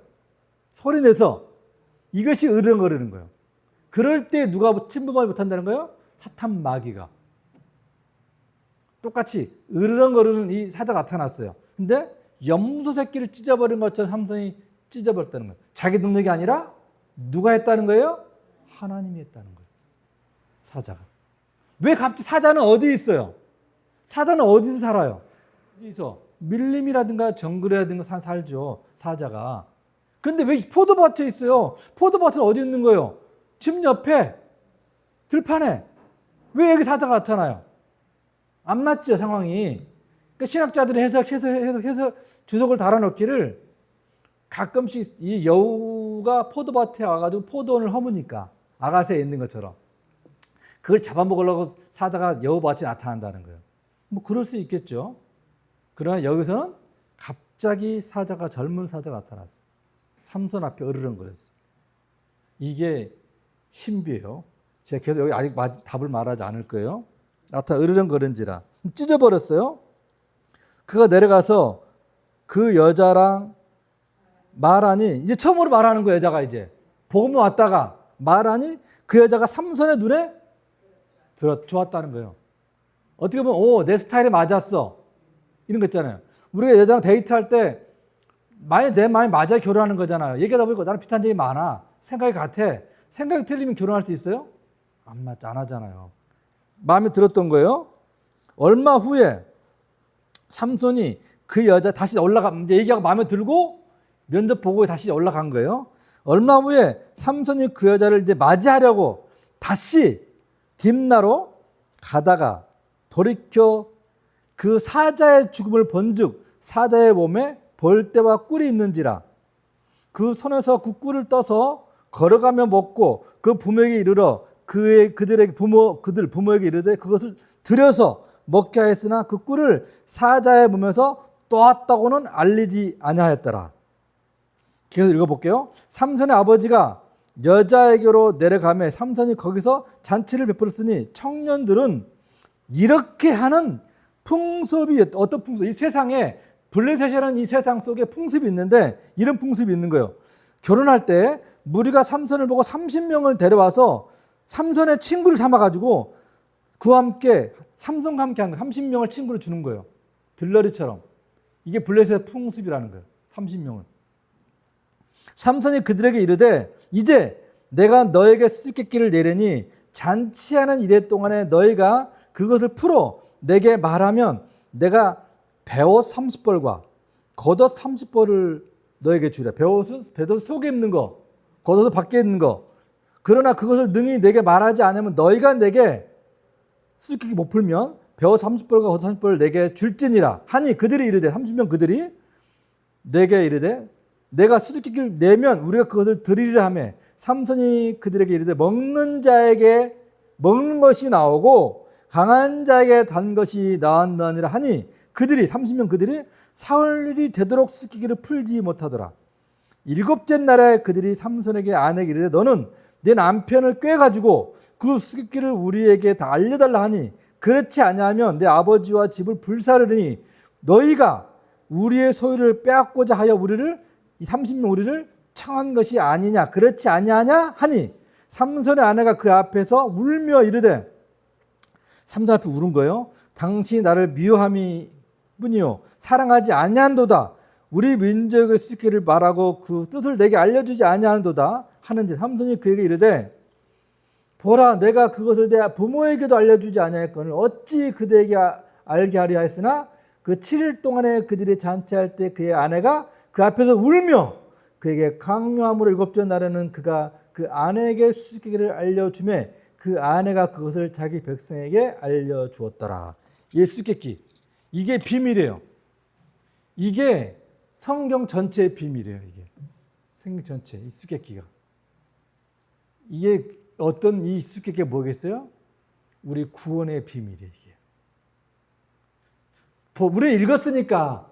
소리내서 이것이 으르렁거리는 거예요. 그럴 때 누가 침범하지 못한다는 거예요? 사탄 마귀가. 똑같이 으르렁거리는 이 사자가 나타났어요. 근데 염소 새끼를 찢어버린 것처럼 삼손이 찢어버렸다는 거예요. 자기 능력이 아니라 누가 했다는 거예요? 하나님이 했다는 거예요. 사자가. 왜 갑자기 사자는 어디 있어요? 사자는 어디서 살아요? 어디서? 밀림이라든가 정글이라든가 살죠. 사자가. 근데 왜 포도밭에 있어요? 포도밭은 어디 있는 거예요? 집 옆에 들판에. 왜 여기 사자가 나타나요? 안 맞죠, 상황이. 그러니까 신학자들이 해서 주석을 달아놓기를 가끔씩 이 여우가 포도밭에 와가지고 포도원을 허무니까 아가새에 있는 것처럼 그걸 잡아먹으려고 사자가 여우밭에 나타난다는 거예요. 뭐 그럴 수 있겠죠. 그러나 여기서는 갑자기 젊은 사자가 나타났어요. 삼손 앞에 으르렁거렸어요. 이게 신비예요. 제가 계속 여기 아직 답을 말하지 않을 거예요. 으르렁거린지라 찢어버렸어요. 그가 내려가서 그 여자랑 말하니 이제 처음으로 말하는 거예요. 여자가 이제 복음 왔다가 말하니 그 여자가 삼손의 눈에 좋았다는 거예요. 어떻게 보면 내 스타일에 맞았어 이런 거 있잖아요. 우리가 여자랑 데이트할 때 내 마음이 맞아야 결혼하는 거잖아요. 얘기하다 보니까 나는 비슷한 점이 많아. 생각이 같아. 생각이 틀리면 결혼할 수 있어요? 안 하잖아요. 마음에 들었던 거예요. 얼마 후에 삼손이 그 여자 다시 얘기하고 마음에 들고 면접 보고 다시 올라간 거예요. 얼마 후에 삼손이 그 여자를 이제 맞이하려고 다시 딥나로 가다가 돌이켜 그 사자의 죽음을 본즉 사자의 몸에 벌떼와 꿀이 있는지라 그 손에서 그 꿀을 떠서 걸어가며 먹고 그 부모에게 이르러 그들 부모에게 이르되 그것을 들여서 먹게 하였으나 그 꿀을 사자의 몸에서 떠왔다고는 알리지 아니하였더라. 계속 읽어볼게요. 삼손의 아버지가 여자에게로 내려가매 삼손이 거기서 잔치를 베풀었으니 청년들은 이렇게 하는 풍습이 어떤 풍습? 이 세상에 블레셋이라는 이 세상 속에 풍습이 있는데 이런 풍습이 있는 거예요. 결혼할 때 무리가 삼손을 보고 30명을 데려와서 삼손의 친구를 삼아가지고 그와 함께 삼손과 함께 하는 30명을 친구로 주는 거예요. 들러리처럼. 이게 블레셋 풍습이라는 거예요. 30명은. 삼손이 그들에게 이르되 이제 내가 너에게 수수께끼를 내리니 잔치하는 이래 동안에 너희가 그것을 풀어 내게 말하면 내가 베옷 30벌과 겉옷 30벌을 너에게 주라. 베옷은 속에 입는 거, 겉옷은 밖에 입는 거. 그러나 그것을 능히 내게 말하지 않으면 너희가 내게 수수께끼 못 풀면 베옷 30벌과 겉옷 30벌을 내게 줄지니라 하니 그들이 이르되 30명 그들이 내게 이르되 내가 수수께끼를 내면 우리가 그것을 드리리라 하며 삼손이 그들에게 이르되 먹는 자에게 먹는 것이 나오고 강한 자에게 단 것이 나왔느니라 하니 그들이 30명 그들이 사흘이 되도록 수수께끼를 풀지 못하더라. 일곱째 날에 그들이 삼손에게 아내에게 이르되 너는 내 남편을 꾀가지고 그 수수께끼를 우리에게 다 알려달라 하니 그렇지 아니하면 내 아버지와 집을 불사르니 너희가 우리의 소유를 빼앗고자 하여 우리를 이 30명 우리를 청한 것이 아니냐 그렇지 아니하냐 하니 삼손의 아내가 그 앞에서 울며 이르되 삼손 앞에 울은 거예요. 당신이 나를 미워함이 뿐이요 사랑하지 아니한도다. 우리 민족의 수수께끼를 말하고 그 뜻을 내게 알려주지 아니하는도다 하는지 삼손이 그에게 이르되 보라 내가 그것을 내 부모에게도 알려주지 아니하였거늘 어찌 그대에게 알게 하려 하였으나 그 7일 동안에 그들이 잔치할 때 그의 아내가 그 앞에서 울며 그에게 강요함으로 7째 날에는 그가 그 아내에게 수수께끼를 알려주매 그 아내가 그것을 자기 백성에게 알려주었더라. 이 수수께끼 이게 비밀이에요. 이게 성경 전체의 비밀이에요. 이게 성경 전체 이 수수께끼가 이게 어떤 이 수수께끼가 뭐겠어요? 우리 구원의 비밀이에요. 이게 우리 읽었으니까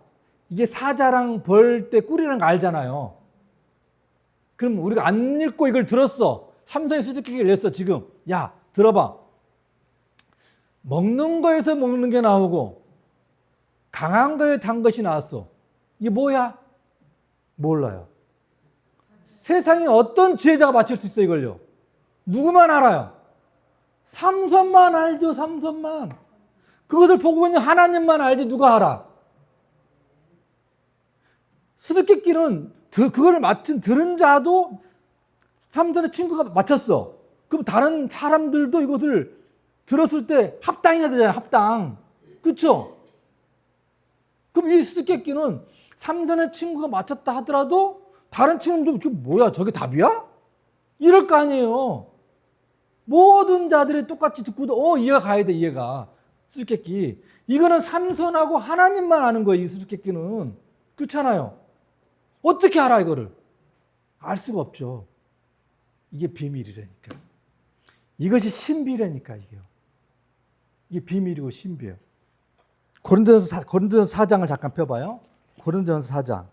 이게 사자랑 벌 때 꿀이라는 거 알잖아요. 그럼 우리가 안 읽고 이걸 들었어. 삼손이 수수께끼를 냈어. 지금 야 들어봐. 먹는 거에서 먹는 게 나오고 강한 거에 단 것이 나왔어. 이게 뭐야? 몰라요. 세상에 어떤 지혜자가 맞출 수 있어 이걸요? 누구만 알아요? 삼손만 알죠. 삼손만. 그것을 보고 있는 하나님만 알지 누가 알아? 수수께끼는 그거를 들은 자도 삼손의 친구가 맞췄어. 그럼 다른 사람들도 이것을 들었을 때 합당해야 되잖아요. 합당. 그렇죠? 그럼 이 수수께끼는 삼손의 친구가 맞췄다 하더라도 다른 친구도 이게 뭐야 저게 답이야? 이럴 거 아니에요. 모든 자들이 똑같이 듣고도 이해가 가야 돼. 이해가. 수수께끼. 이거는 삼손하고 하나님만 아는 거예요. 이 수수께끼는. 그렇잖아요. 어떻게 알아 이거를? 알 수가 없죠. 이게 비밀이라니까. 이것이 신비라니까 이게요. 이게 비밀이고 신비예요. 고린도전서 4장을 잠깐 펴봐요. 고린도전서 4장.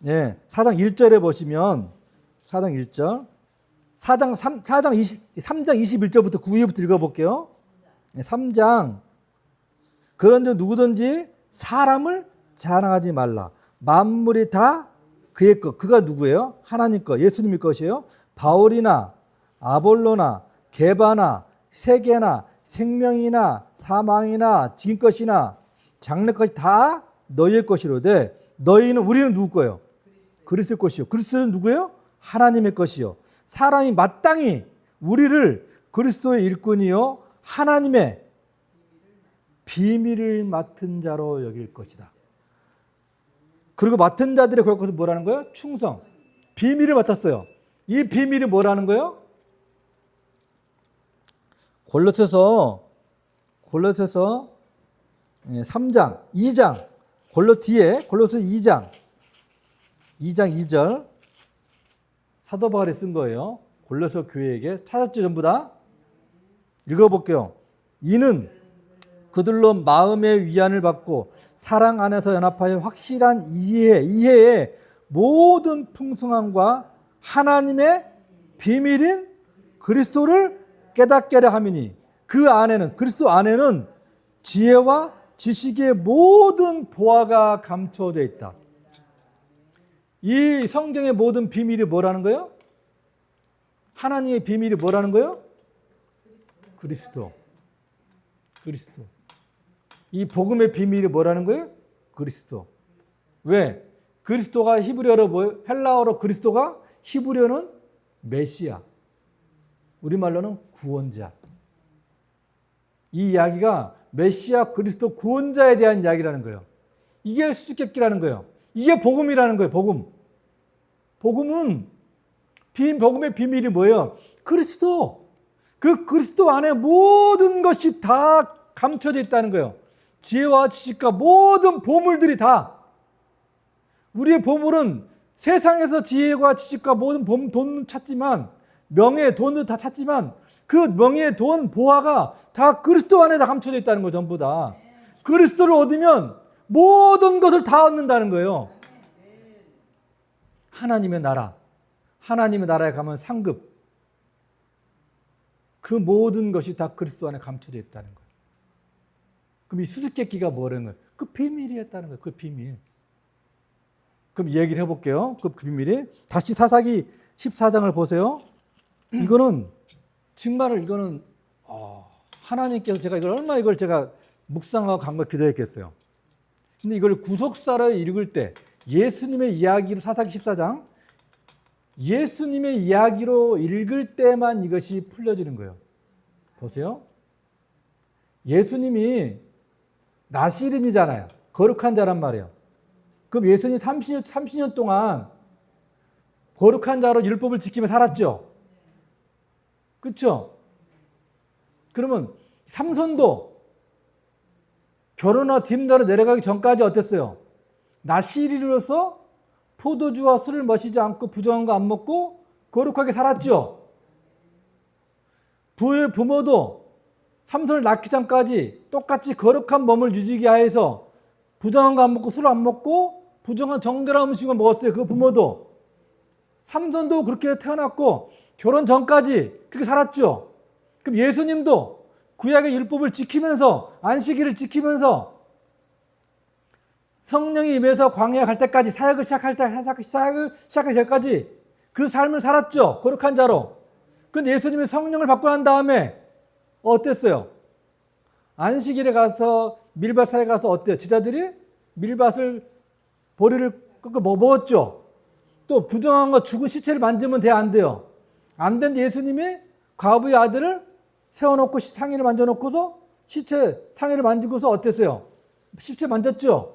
예, 4장 1절에 보시면 4장 1절. 3장 21절부터 9절부터 읽어볼게요. 3장. 그런데 누구든지 사람을 자랑하지 말라. 만물이 다 그의 것. 그가 누구예요? 하나님 것. 예수님의 것이에요. 바울이나 아볼로나 게바나 세계나 생명이나 사망이나 지금 것이나 장래 것이 다 너희의 것이로되 우리는 누구 거예요? 그리스도의 것이요. 그리스도는 누구예요? 하나님의 것이요. 사람이 마땅히 우리를 그리스도의 일꾼이요 하나님의 비밀을 맡은 자로 여길 것이다. 그리고 맡은 자들의 것은 뭐라는 거예요? 충성. 비밀을 맡았어요. 이 비밀이 뭐라는 거예요? 골로새서 3장, 2장, 골로새 2장 2절 사도 바울이 쓴 거예요. 골로새 교회에게 찾았죠 전부 다? 읽어볼게요. 이는 그들로 마음의 위안을 받고 사랑 안에서 연합하여 확실한 이해의 모든 풍성함과 하나님의 비밀인 그리스도를 깨닫게 하려 함이니 그 안에는 그리스도 안에는 지혜와 지식의 모든 보화가 감춰져 있다. 이 성경의 모든 비밀이 뭐라는 거예요? 하나님의 비밀이 뭐라는 거예요? 그리스도. 이 복음의 비밀이 뭐라는 거예요? 그리스도. 왜? 그리스도가 히브리어로 뭐예요? 헬라어로 그리스도가 히브리어는 메시아. 우리말로는 구원자. 이 이야기가 메시아 그리스도 구원자에 대한 이야기라는 거예요. 이게 수수께끼라는 거예요. 이게 복음이라는 거예요. 복음은 복음의 비밀이 뭐예요? 그리스도. 그 그리스도 안에 모든 것이 다 감춰져 있다는 거예요. 지혜와 지식과 모든 보물들이 다. 우리의 보물은 세상에서 지혜와 지식과 모든 돈 찾지만 명예, 돈도 다 찾지만 그 명예, 돈, 보화가 다 그리스도 안에 다 감춰져 있다는 거죠. 전부 다. 그리스도를 얻으면 모든 것을 다 얻는다는 거예요. 하나님의 나라, 하나님의 나라에 가면 상급, 그 모든 것이 다 그리스도 안에 감춰져 있다는 거예요. 그럼 이 수수께끼가 뭐라는 거예요? 그 비밀이었다는 거예요. 그 비밀. 그럼 얘기를 해볼게요. 그 비밀이. 다시 사사기 14장을 보세요. 이거는 정말 이거는 하나님께서 제가 이걸 얼마나 이걸 제가 묵상하고 간걸 기도했겠어요. 근데 이걸 구속사를 읽을 때 예수님의 이야기로 사사기 14장 예수님의 이야기로 읽을 때만 이것이 풀려지는 거예요. 보세요. 예수님이 나시린이잖아요. 거룩한 자란 말이에요. 그럼 예수님이 30년 동안 거룩한 자로 율법을 지키며 살았죠. 그렇죠? 그러면 삼손도 결혼하고 뒷날로 내려가기 전까지 어땠어요? 나시린으로서 포도주와 술을 마시지 않고 부정한 거 안 먹고 거룩하게 살았죠. 부의 부모도 삼손을 낳기 전까지 똑같이 거룩한 몸을 유지하게 하여서 부정한 거 안 먹고 술 안 먹고 부정한 정결한 음식을 먹었어요. 그 부모도. 삼손도 그렇게 태어났고 결혼 전까지 그렇게 살았죠. 그럼 예수님도 구약의 율법을 지키면서 안식일을 지키면서 성령이 임해서 광야에 갈 때까지 사역을 시작하기 전까지 그 삶을 살았죠. 거룩한 자로. 근데 예수님이 성령을 받고 난 다음에 어땠어요? 안식일에 가서 밀밭에 가서 어때요? 제자들이 밀밭을 보리를 꺾어 먹었죠. 또 부정한 거 죽은 시체를 만지면 돼? 안 돼요? 안 되는데 예수님이 과부의 아들을 세워놓고 상의를 만져놓고서 상의를 만지고서 어땠어요? 시체 만졌죠?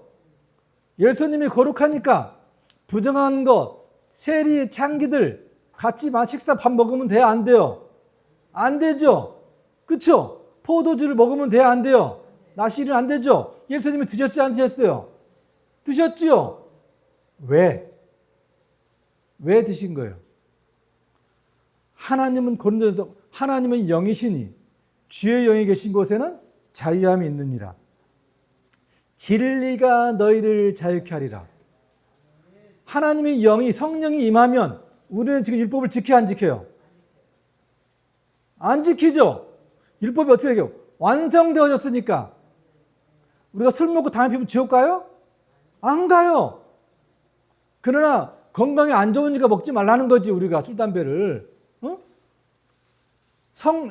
예수님이 거룩하니까 부정한 것, 세리, 창기들 같이 식사 밥 먹으면 돼요? 안 돼요? 안 되죠? 그쵸? 포도주를 먹으면 돼요? 안 돼요? 나시는 안 되죠? 예수님이 드셨어요? 안 드셨어요? 드셨죠? 왜? 왜 드신 거예요? 하나님은 고린도전서 하나님은 영이시니 주의 영이 계신 곳에는 자유함이 있느니라. 진리가 너희를 자유케 하리라. 하나님의 영이 성령이 임하면 우리는 지금 율법을 지켜야 안 지켜요? 안 지키죠? 율법이 어떻게 돼요? 완성되어졌으니까. 우리가 술 먹고 담배 피우면 지옥 가요? 안 가요. 그러나 건강에 안 좋으니까 먹지 말라는 거지, 우리가 술, 담배를.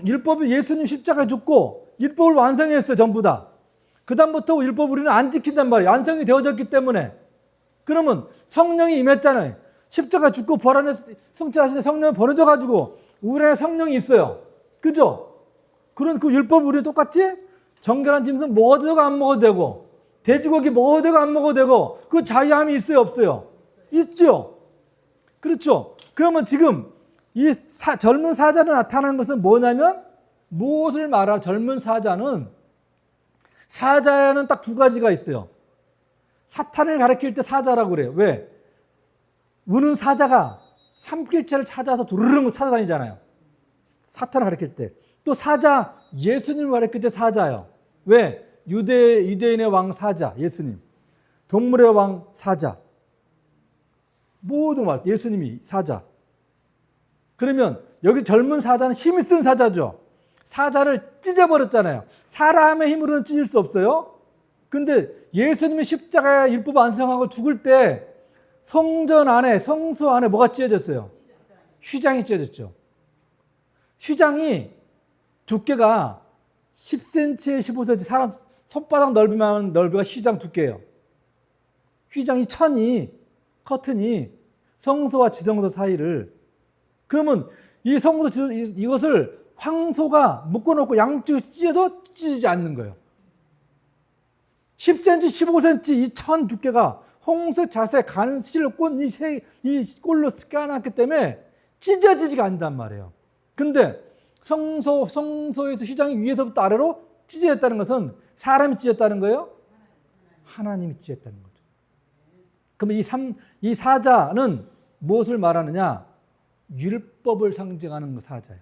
율법이 예수님 십자가에 죽고 율법을 완성했어요, 전부 다. 그 다음부터 율법 우리는 안 지킨단 말이에요. 완성이 되어졌기 때문에. 그러면 성령이 임했잖아요. 십자가 죽고 부활하는 성취하신 성령이 벌어져가지고 우리 안에 성령이 있어요. 그죠? 그런 그 율법 우리는 똑같이 정결한 짐승 먹어도 되고 안 먹어도 되고 돼지고기 먹어도 되고 안 먹어도 되고 그 자유함이 있어요, 없어요? 있죠? 그렇죠? 그러면 지금 이 젊은 사자로 나타나는 것은 뭐냐면 무엇을 말하는 젊은 사자는 사자에는 딱 두 가지가 있어요. 사탄을 가리킬 때 사자라고 그래요. 왜? 우는 사자가 삼킬체를 찾아서 두루릉 찾아다니잖아요. 사탄을 가리킬 때. 또 사자, 예수님을 가리킬 때 사자예요. 왜? 유대인의 왕 사자, 예수님. 동물의 왕 사자. 모든 말, 예수님이 사자. 그러면 여기 젊은 사자는 힘이 쓴 사자죠. 사자를 찢어버렸잖아요. 사람의 힘으로는 찢을 수 없어요. 근데 예수님이 십자가에 율법 완성하고 죽을 때 성전 안에, 성소 안에 뭐가 찢어졌어요? 휘장이 찢어졌죠. 휘장이 두께가 10cm에 15cm, 사람 손바닥 넓이만 넓이가 휘장 두께예요. 휘장이 커튼이 성소와 지성소 사이를. 그러면 이 성소, 이것을 황소가 묶어놓고 양쪽에 찢어도 찢어지지 않는 거예요. 10cm, 15cm 이 천 두께가 홍색, 자색, 간실, 꽃, 이 꼴로 껴놨기 때문에 찢어지지가 않는단 말이에요. 근데 성소에서 휘장이 위에서부터 아래로 찢어졌다는 것은 사람이 찢었다는 거예요? 하나님이 찢었다는 거죠. 그러면 이 사자는 무엇을 말하느냐? 율법을 상징하는 그 사자예요.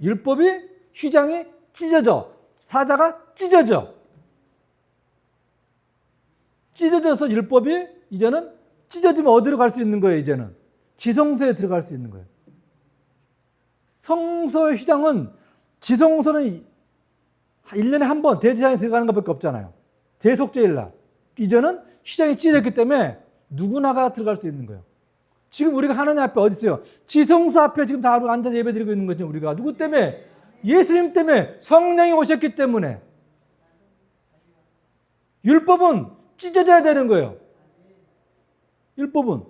율법이 휘장이 찢어져. 사자가 찢어져. 찢어져서 율법이 이제는 찢어지면 어디로 갈 수 있는 거예요, 이제는? 지성소에 들어갈 수 있는 거예요. 성소의 휘장은, 지성소는 1년에 한 번 대제사장이 들어가는 것밖에 없잖아요. 대속죄일날. 이제는 휘장이 찢어졌기 때문에 누구나가 들어갈 수 있는 거예요. 지금 우리가 하나님 앞에 어디 있어요? 지성소 앞에 지금 다 앉아서 예배 드리고 있는 거죠, 우리가. 누구 때문에? 예수님 때문에, 성령이 오셨기 때문에. 율법은 찢어져야 되는 거예요. 율법은.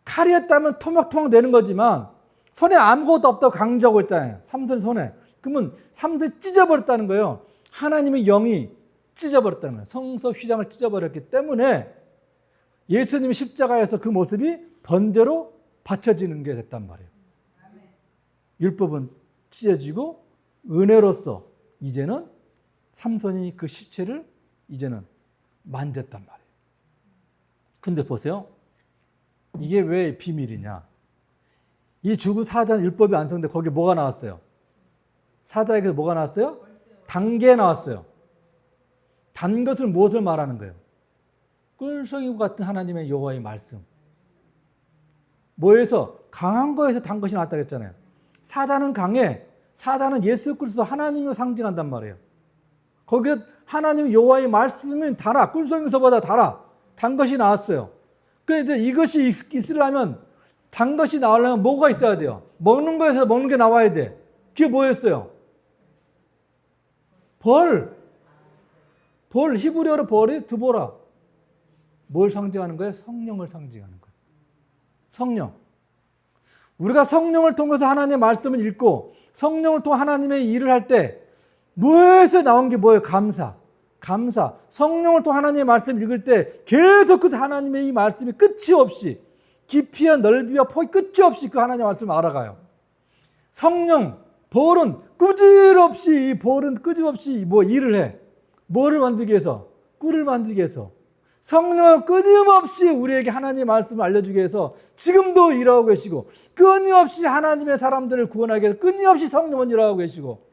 칼이었다면 토막토막 내는 거지만 손에 아무것도 없다고 강조하고 있잖아요. 삼손 손에. 그러면 삼손이 찢어버렸다는 거예요. 하나님의 영이 찢어버렸다는 거예요. 성소 휘장을 찢어버렸기 때문에 예수님의 십자가에서 그 모습이 번제로 바쳐지는 게 됐단 말이에요. 율법은 찢어지고 은혜로서 이제는 삼손이 그 시체를 이제는 만졌단 말이에요. 근데 보세요. 이게 왜 비밀이냐? 이 죽은 사자는 율법이 완성돼 거기 뭐가 나왔어요? 사자에게서 뭐가 나왔어요? 단 게 나왔어요. 단 것을 무엇을 말하는 거예요? 꿀성이고 같은 하나님의 여호와의 말씀. 뭐에서? 강한 거에서 단 것이 나왔다고 했잖아요. 사자는 강해. 사자는 예수 그리스도 하나님을 상징한단 말이에요. 거기에 하나님 여호와의 말씀은 달아. 꿀성에서보다 달아. 단 것이 나왔어요. 그런데 이것이 있으려면 단 것이 나오려면 뭐가 있어야 돼요? 먹는 거에서 먹는 게 나와야 돼. 그게 뭐였어요? 벌. 히브리어로 벌이 드보라. 뭘 상징하는 거예요? 성령을 상징하는 거예요. 성령. 우리가 성령을 통해서 하나님의 말씀을 읽고 성령을 통해 하나님의 일을 할 때 뭐에서 나온 게 뭐예요? 감사. 성령을 통해 하나님의 말씀을 읽을 때 계속 그 하나님의 이 말씀이 끝이 없이 깊이와 넓이와 폭이 끝이 없이 그 하나님의 말씀을 알아가요. 성령, 벌은 끊임없이 뭐 일을 해. 뭐를 만들기 위해서? 꿀을 만들기 위해서. 성령은 끊임없이 우리에게 하나님의 말씀을 알려주기 위해서 지금도 일하고 계시고 끊임없이 하나님의 사람들을 구원하기 위해서 끊임없이 성령은 일하고 계시고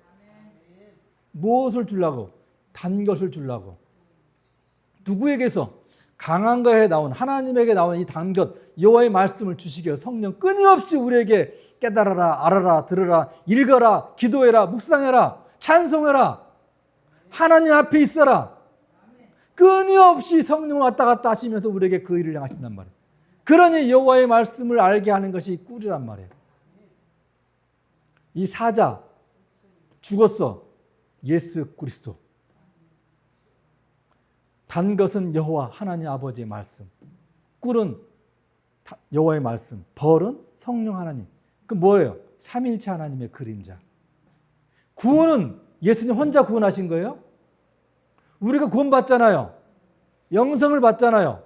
무엇을 주려고? 단 것을 주려고. 누구에게서? 강한 거에 나온 하나님에게 나온 이 단 것 여호와의 말씀을 주시기 위해서 성령 끊임없이 우리에게 깨달아라, 알아라, 들으라, 읽어라, 기도해라, 묵상해라, 찬송해라, 하나님 앞에 있어라. 끊임없이 성령을 왔다 갔다 하시면서 우리에게 그 일을 행하신단 말이에요. 그러니 여호와의 말씀을 알게 하는 것이 꿀이란 말이에요. 이 사자 죽었어. 예수 그리스도. 단 것은 여호와 하나님 아버지의 말씀. 꿀은 여호와의 말씀. 벌은 성령 하나님. 그 뭐예요? 삼일체 하나님의 그림자. 구원은 예수님 혼자 구원하신 거예요? 우리가 구원받잖아요. 영생을 받잖아요.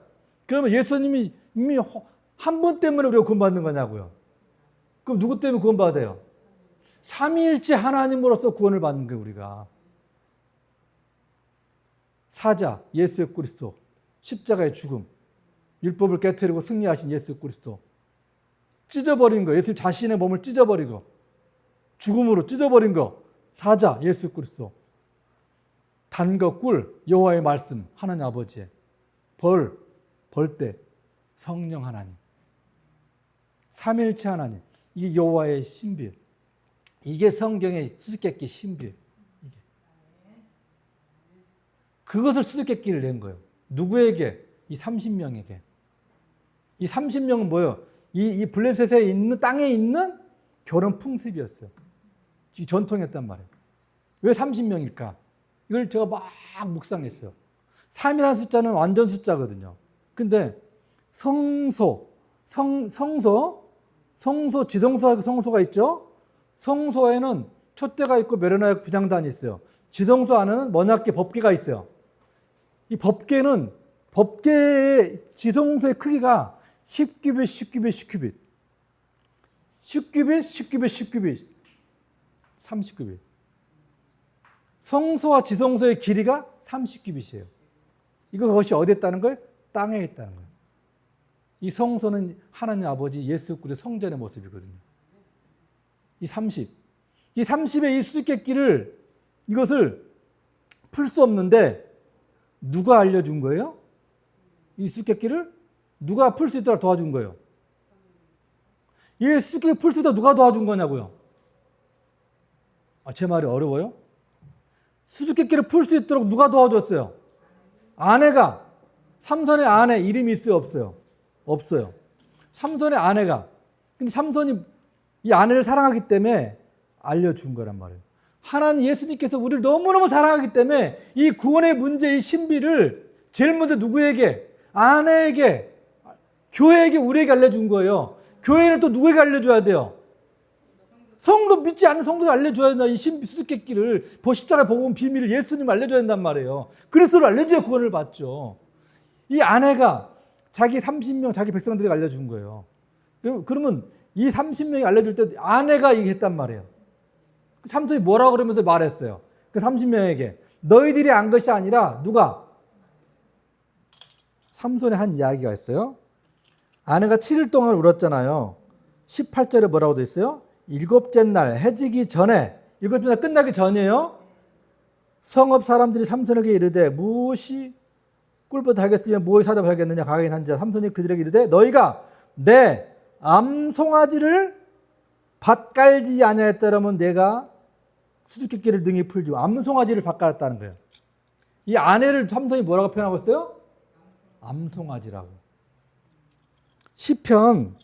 그러면 예수님이 이미 한 분 때문에 우리가 구원받는 거냐고요. 그럼 누구 때문에 구원받아요? 삼위일체 하나님으로서 구원을 받는 거예요, 우리가. 사자, 예수 그리스도, 십자가의 죽음, 율법을 깨트리고 승리하신 예수 그리스도, 찢어버린 거, 예수 자신의 몸을 찢어버리고 죽음으로 찢어버린 거, 사자, 예수 그리스도, 단거 꿀, 여호와의 말씀, 하나님 아버지의 벌대, 성령 하나님, 삼일체 하나님, 이게 여호와의 신비예요. 이게 성경의 수수께끼 신비예요. 이게. 그것을 수수께끼를 낸 거예요. 누구에게? 이 30명에게. 이 30명은 뭐예요? 이 블레셋에 있는 땅에 있는 결혼 풍습이었어요. 이 전통이었단 말이에요. 왜 30명일까? 이걸 제가 막 묵상했어요. 3이라는 숫자는 완전 숫자거든요. 근데 성소, 지성소하고 성소가 있죠? 성소에는 촛대가 있고 메로나가 있고 부장단이 있어요. 지성소 안에는 monarchy 법궤가 있어요. 이 법궤는 지성소의 크기가 10규빗, 30규빗. 성소와 지성소의 길이가 30규빗이에요. 그것이 어디에 있다는 거예요? 땅에 있다는 거예요. 이 성소는 하나님 아버지 예수 그리스도 성전의 모습이거든요. 이 30의 이 수수께끼를 이것을 풀 수 없는데 누가 알려준 거예요? 이 수수께끼를 누가 풀 수 있도록 도와준 거예요? 이 수수께끼 풀 수 있도록 누가 도와준 거냐고요? 제 말이 어려워요? 수수께끼를 풀 수 있도록 누가 도와줬어요? 아내가. 삼손의 아내 이름이 있어요? 없어요? 없어요. 삼손의 아내가. 근데 삼손이 이 아내를 사랑하기 때문에 알려준 거란 말이에요. 하나님 예수님께서 우리를 너무너무 사랑하기 때문에 이 구원의 문제, 이 신비를 제일 먼저 누구에게? 아내에게, 교회에게, 우리에게 알려준 거예요. 교회는 또 누구에게 알려줘야 돼요? 성도, 믿지 않는 성도를 알려줘야 된다. 이 신비 수수께끼를, 십자가에 보고 온 비밀을 예수님 알려줘야 된단 말이에요. 그리스도를 알려줘야 구원을 받죠. 이 아내가 자기 30명, 자기 백성들에게 알려준 거예요. 그러면 이 30명이 알려줄 때 아내가 얘기했단 말이에요. 삼손이 뭐라고 그러면서 말했어요. 그 30명에게. 너희들이 안 것이 아니라 누가? 삼손의 한 이야기가 있어요. 아내가 7일 동안 울었잖아요. 18절에 뭐라고 돼 있어요? 일곱째 날 해지기 전에, 일곱째 날 끝나기 전이에요. 성읍 사람들이 삼손에게 이르되 무엇이 꿀보다 달겠으며 무엇이 사다 발겠느냐 가긴 한자. 삼손이 그들에게 이르되 너희가 내 암송아지를 밭갈지 아니하였더라면 내가 수수께끼를 능히 풀지. 암송아지를 밭갈았다는 거예요. 이 아내를 삼손이 뭐라고 표현하고 있어요? 암송아지라고. 시편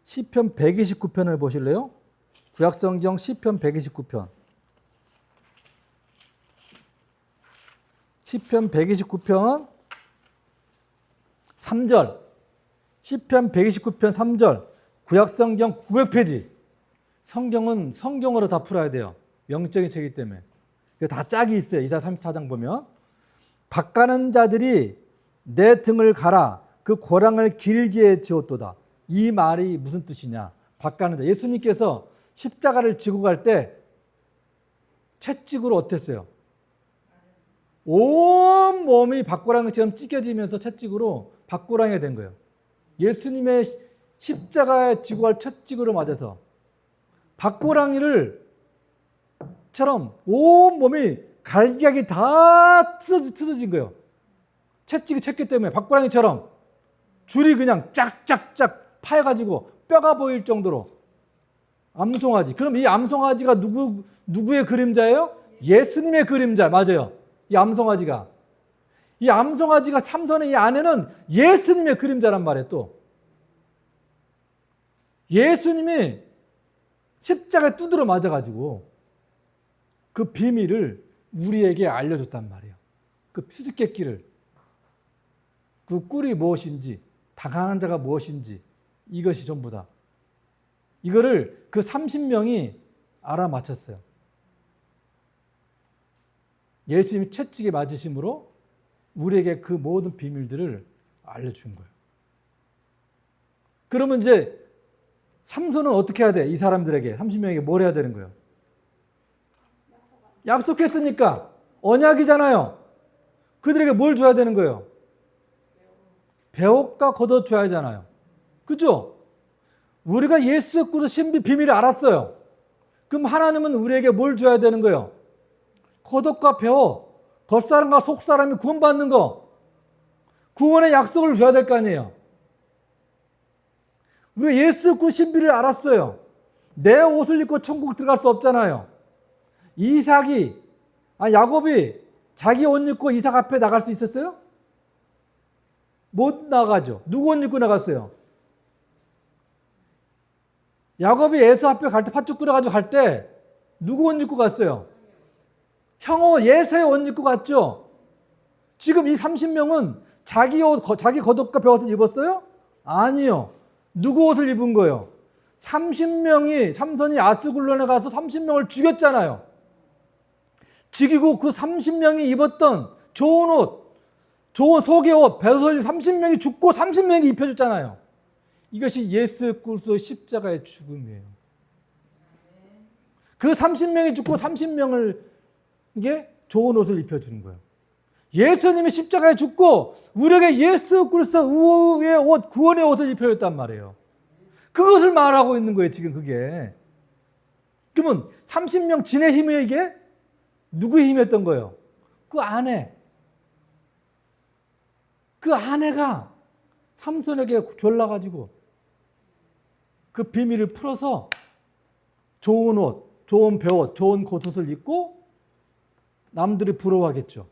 129편을 보실래요? 구약성경 시편 129편. 시편 129편 3절. 시편 129편 3절. 구약성경 900페이지. 성경은 성경으로 다 풀어야 돼요. 영적인 책이기 때문에. 다 짝이 있어요. 이사 34장 보면. 밭가는 자들이 내 등을 갈아 그 고랑을 길게 지었도다. 이 말이 무슨 뜻이냐? 밭가는 자. 예수님께서 십자가를 지고 갈 때 채찍으로 어땠어요? 온 몸이 밭고랑이처럼 찢겨지면서 채찍으로 밭고랑이가 된 거예요. 예수님의 십자가에 지고 갈 채찍으로 맞아서 밭고랑이를 처럼 온 몸이 갈기갈기 다 뜯어진 거예요. 채찍이 쳤기 때문에 밭고랑이처럼 줄이 그냥 짝짝짝 파여가지고 뼈가 보일 정도로. 암송아지. 그럼 이 암송아지가 누구의 그림자예요? 예수님의 그림자. 맞아요. 이 암송아지가. 이 암송아지가 삼손의 이 아내는 예수님의 그림자란 말이에요. 또 예수님이 십자가에 두드려 맞아가지고 그 비밀을 우리에게 알려줬단 말이에요. 그 수수께끼를, 그 꿀이 무엇인지, 당황한 자가 무엇인지, 이것이 전부 다. 이거를 그 30명이 알아맞혔어요. 예수님이 채찍에 맞으심으로 우리에게 그 모든 비밀들을 알려준 거예요. 그러면 이제 삼손은 어떻게 해야 돼? 이 사람들에게, 30명에게 뭘 해야 되는 거예요? 약속했으니까 언약이잖아요. 그들에게 뭘 줘야 되는 거예요? 배옷과 겉옷 줘야 하잖아요. 그죠? 우리가 예수 그리스도 신비 비밀을 알았어요. 그럼 하나님은 우리에게 뭘 줘야 되는 거예요? 겉옷과 배옷, 겉사람과 속사람이 구원받는 거, 구원의 약속을 줘야 될 거 아니에요. 우리가 예수 그리스도 신비를 알았어요. 내 옷을 입고 천국 들어갈 수 없잖아요. 야곱이 자기 옷 입고 이삭 앞에 나갈 수 있었어요? 못 나가죠. 누구 옷 입고 나갔어요? 야곱이 에서 앞에 갈 때 팥죽 끓여가지고 갈 때 누구 옷 입고 갔어요? 형호 예서의 옷 입고 갔죠. 지금 이 30명은 자기 겉옷과 배옷을 입었어요? 아니요. 누구 옷을 입은 거예요? 30명이 삼손이 아스굴론에 가서 30명을 죽였잖아요. 죽이고 그 30명이 입었던 좋은 옷, 좋은 속의 옷, 배옷을 30명이 죽고 30명이 입혀줬잖아요. 이것이 예수 그리스도의 십자가의 죽음이에요. 그 30명이 죽고 30명에게 좋은 옷을 입혀주는 거예요. 예수님이 십자가에 죽고 우리에게 예수 그리스도의 옷, 구원의 옷을 입혀줬단 말이에요. 그것을 말하고 있는 거예요, 지금 그게. 그러면 30명 진의 힘이 이게 누구의 힘이었던 거예요? 그 아내. 그 아내가 삼손에게 졸라가지고 그 비밀을 풀어서 좋은 옷, 좋은 배옷, 좋은 겉옷을 입고 남들이 부러워하겠죠.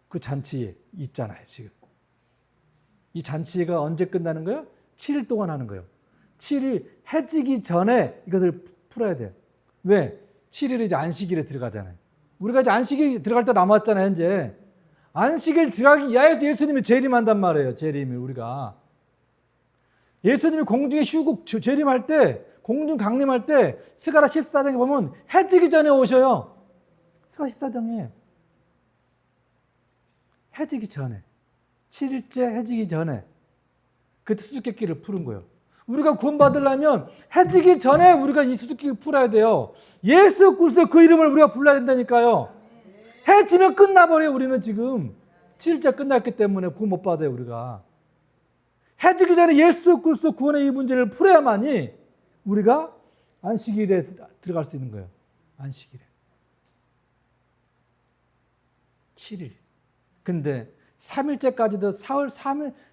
그 잔치에 있잖아요, 지금. 이 잔치가 언제 끝나는 거예요? 7일 동안 하는 거예요. 7일 해지기 전에 이것을 풀어야 돼요. 왜? 7일에 이제 안식일에 들어가잖아요. 우리가 이제 안식일 들어갈 때 남았잖아요, 현재. 안식일 들어가기 이하에서 예수님이 재림한단 말이에요, 재림을 우리가. 예수님이 공중에 쉬고 재림할 때, 공중 강림할 때, 스가랴 14장에 보면 해지기 전에 오셔요. 스가랴 14장에. 해지기 전에. 7일째 해지기 전에. 그때 수수께끼를 푸는 거예요. 우리가 구원받으려면 해지기 전에 우리가 이 수수께끼를 풀어야 돼요. 예수 그리스도 그 이름을 우리가 불러야 된다니까요. 해지면 끝나버려요, 우리는 지금. 7일째 끝났기 때문에 구원 못 받아요, 우리가. 해지기 전에 예수 그리스도 구원의 이 문제를 풀어야만이 우리가 안식일에 들어갈 수 있는 거예요. 안식일에. 7일. 근데 3일째까지도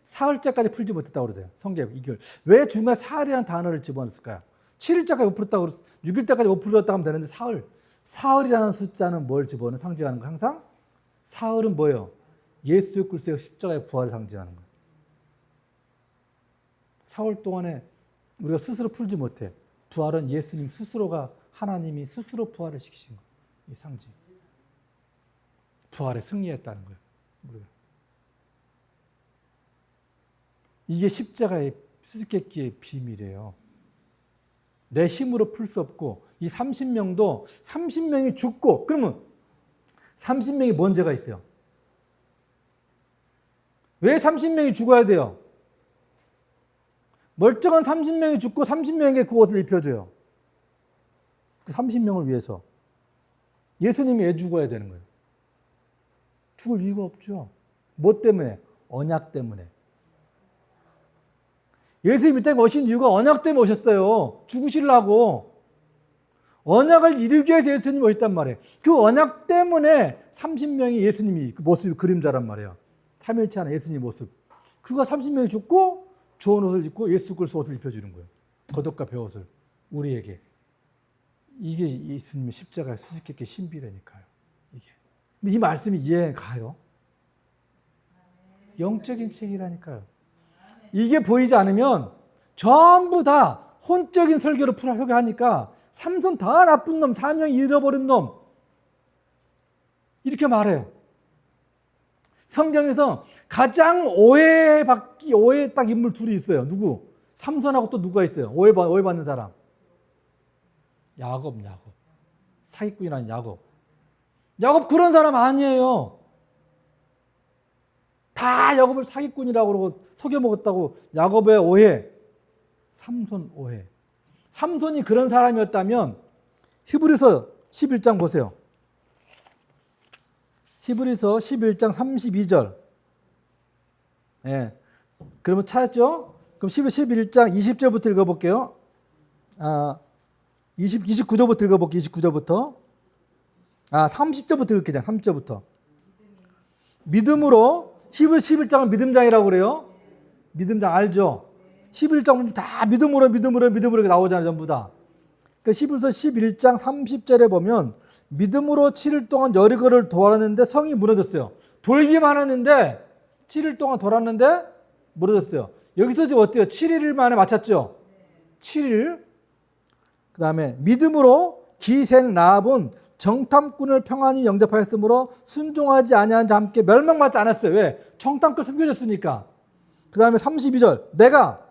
사흘째까지 풀지 못했다고 그러대요. 성경 2개월. 왜 중간에 사흘이라는 단어를 집어넣었을까요? 7일째까지 못 풀었다고 6일째까지 못 풀었다고 하면 되는데 사흘. 사흘이라는 숫자는 뭘 집어넣는 상징하는 거 항상? 사흘은 뭐예요? 예수 그리스도의 십자가의 부활을 상징하는 거예요. 사흘 동안에 우리가 스스로 풀지 못해. 부활은 예수님 스스로가 하나님이 스스로 부활을 시키신 거예요. 이 상징. 부활에 승리했다는 거예요. 우리가. 이게 십자가의 수수께끼의 비밀이에요. 내 힘으로 풀 수 없고 이 30명도 30명이 죽고 그러면 30명이 뭔 죄가 있어요? 왜 30명이 죽어야 돼요? 멀쩡한 30명이 죽고 30명에게 그 옷을 입혀줘요. 그 30명을 위해서. 예수님이 왜 죽어야 되는 거예요? 죽을 이유가 없죠. 뭐 때문에? 언약 때문에. 예수님 이 땅에 오신 이유가 언약 때문에 오셨어요. 죽으시려고. 언약을 이루기 위해서 예수님이 오셨단 말이에요. 그 언약 때문에 30명이 예수님이 그 모습이 그림자란 말이에요. 3일째 하나 예수님 모습. 그가 30명이 죽고 좋은 옷을 입고 예수 그리스도 옷을 입혀주는 거예요. 겉옷과 배옷을 우리에게. 이게 예수님의 십자가의 수수께끼 신비라니까요. 이게. 근데 이 말씀이 이해 가요? 영적인 책이라니까요. 이게 보이지 않으면 전부 다 혼적인 설교로 설교하니까 삼손 다 나쁜 놈, 사명 잃어버린 놈 이렇게 말해요. 성경에서 가장 오해 딱 인물 둘이 있어요. 누구? 삼손하고 또 누가 있어요? 오해받는 사람. 야곱. 사기꾼이라는 야곱. 야곱 그런 사람 아니에요. 다 야곱을 사기꾼이라고 그러고 속여먹었다고 야곱의 오해. 삼손 오해. 삼손이 그런 사람이었다면 히브리서 11장 보세요. 히브리서 11장 32절. 예. 그러면 찾았죠? 그럼 11장 20절부터 읽어볼게요. 29절부터 읽어볼게요. 29절부터. 30절부터 읽을게요. 30절부터. 믿음으로 히브리 11장은 믿음장이라고 그래요. 믿음장 알죠? 11장 다 믿음으로 나오잖아요. 전부 다. 그 히브리서 11장 30절에 보면 믿음으로 7일 동안 여리고를 돌았는데 성이 무너졌어요. 돌기만 했는데 7일 동안 돌았는데 무너졌어요. 여기서 지금 어때요? 7일 만에 맞췄죠? 7일. 그 다음에 믿음으로 기생 라합은 정탐꾼을 평안히 영접하였으므로 순종하지 아니한 자 함께 멸망받지 않았어요. 왜? 정탐꾼 숨겨졌으니까. 그 다음에 32절. 내가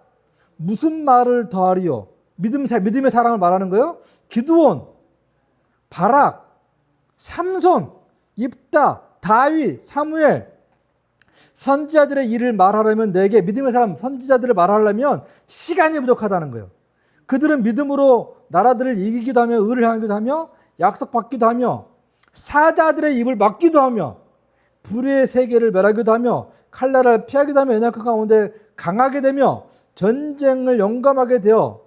무슨 말을 더하리요? 믿음의 사랑을 말하는 거예요. 기드온, 바락, 삼손, 입다, 다윗, 사무엘 선지자들의 일을 말하려면 내게 믿음의 사람 선지자들을 말하려면 시간이 부족하다는 거예요. 그들은 믿음으로 나라들을 이기기도 하며 의를 향하기도 하며 약속받기도 하며 사자들의 입을 막기도 하며 불의 세계를 멸하기도 하며 칼날을 피하기도 하며 연약한 가운데 강하게 되며 전쟁을 용감하게 되어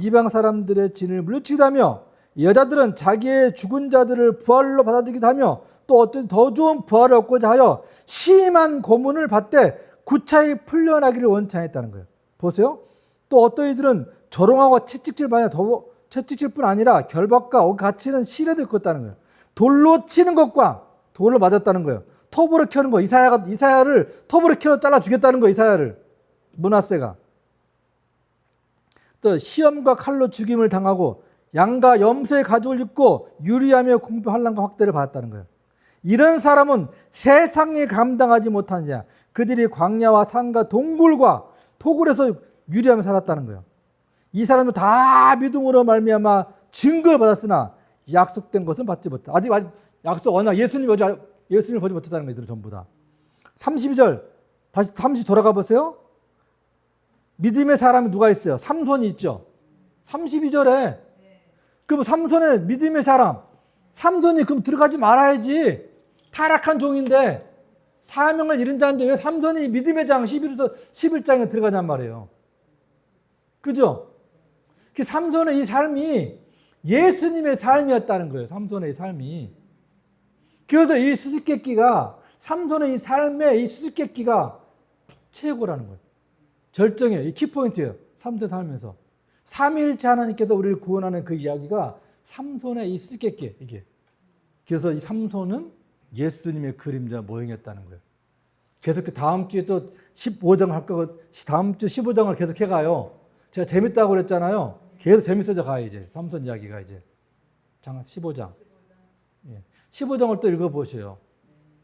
이방 사람들의 진을 물리치기도 하며 여자들은 자기의 죽은 자들을 부활로 받아들이기도 하며 또 어떤 더 좋은 부활을 얻고자 하여 심한 고문을 받되 구차히 풀려나기를 원창했다는 거예요. 보세요. 또 어떤 이들은 조롱하고 채찍질뿐 아니라 결박과 갇히는 시련도 겪었다는 거예요. 돌로 치는 것과 돌을 맞았다는 거예요. 톱으로 켜는 거. 이사야를 톱으로 켜 잘라 죽였다는 거예요. 이사야를. 므낫세가. 또 시험과 칼로 죽임을 당하고 양과 염소의 가죽을 입고 유리하며 공포 환난과 확대를 받았다는 거예요. 이런 사람은 세상이 감당하지 못하느냐. 그들이 광야와 산과 동굴과 토굴에서 유리하며 살았다는 거예요. 이 사람은 다 믿음으로 말미암아 증거를 받았으나 약속된 것은 받지 못했다. 아직 약속 워낙 예수님을 보지 못했다는 거예요. 이들은 전부 다. 32절 다시 30 돌아가 보세요. 믿음의 사람이 누가 있어요? 삼손이 있죠. 32절에 그럼 삼손의 믿음의 사람, 삼손이 그럼 들어가지 말아야지. 타락한 종인데 사명을 잃은 자인데 왜 삼손이 믿음의 장 11장에 들어가냔 말이에요. 그죠? 그 삼손의 이 삶이 예수님의 삶이었다는 거예요. 삼손의 이 삶이. 그래서 이 수수께끼가 삼손의 이 삶의 이 수수께끼가 최고라는 거예요. 절정이에요. 이 키포인트예요. 삼손 살면서. 삼위일체 하나님께서 우리를 구원하는 그 이야기가 삼손의 이 수수께끼 이게. 그래서 이 삼손은 예수님의 그림자 모형이었다는 거예요. 계속 다음 주에 또 15장 할 거고 다음 주 15장을 계속 해가요. 제가 재밌다고 그랬잖아요. 계속 재밌어져 가요 이제. 삼손 이야기가 이제. 장 15장. 예. 15장을 또 읽어보세요.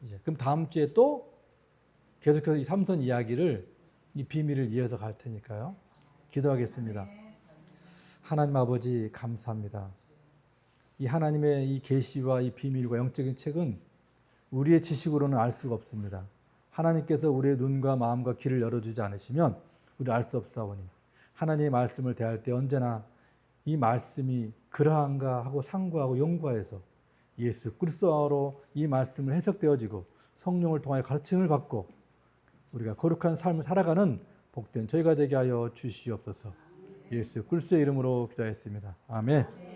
이제. 그럼 다음 주에 또 계속해서 이 삼손 이야기를 이 비밀을 이어서 갈 테니까요. 기도하겠습니다. 하나님 아버지 감사합니다. 이 하나님의 이 계시와 이 비밀과 영적인 책은 우리의 지식으로는 알 수가 없습니다. 하나님께서 우리의 눈과 마음과 귀를 열어주지 않으시면 우리 알 수 없사오니 하나님의 말씀을 대할 때 언제나 이 말씀이 그러한가 하고 상고하고 연구해서 예수 그리스도로 이 말씀을 해석되어지고 성령을 통하여 가르침을 받고 우리가 거룩한 삶을 살아가는 복된 저희가 되게 하여 주시옵소서. 예수 그리스도의 이름으로 기도했습니다. 아멘.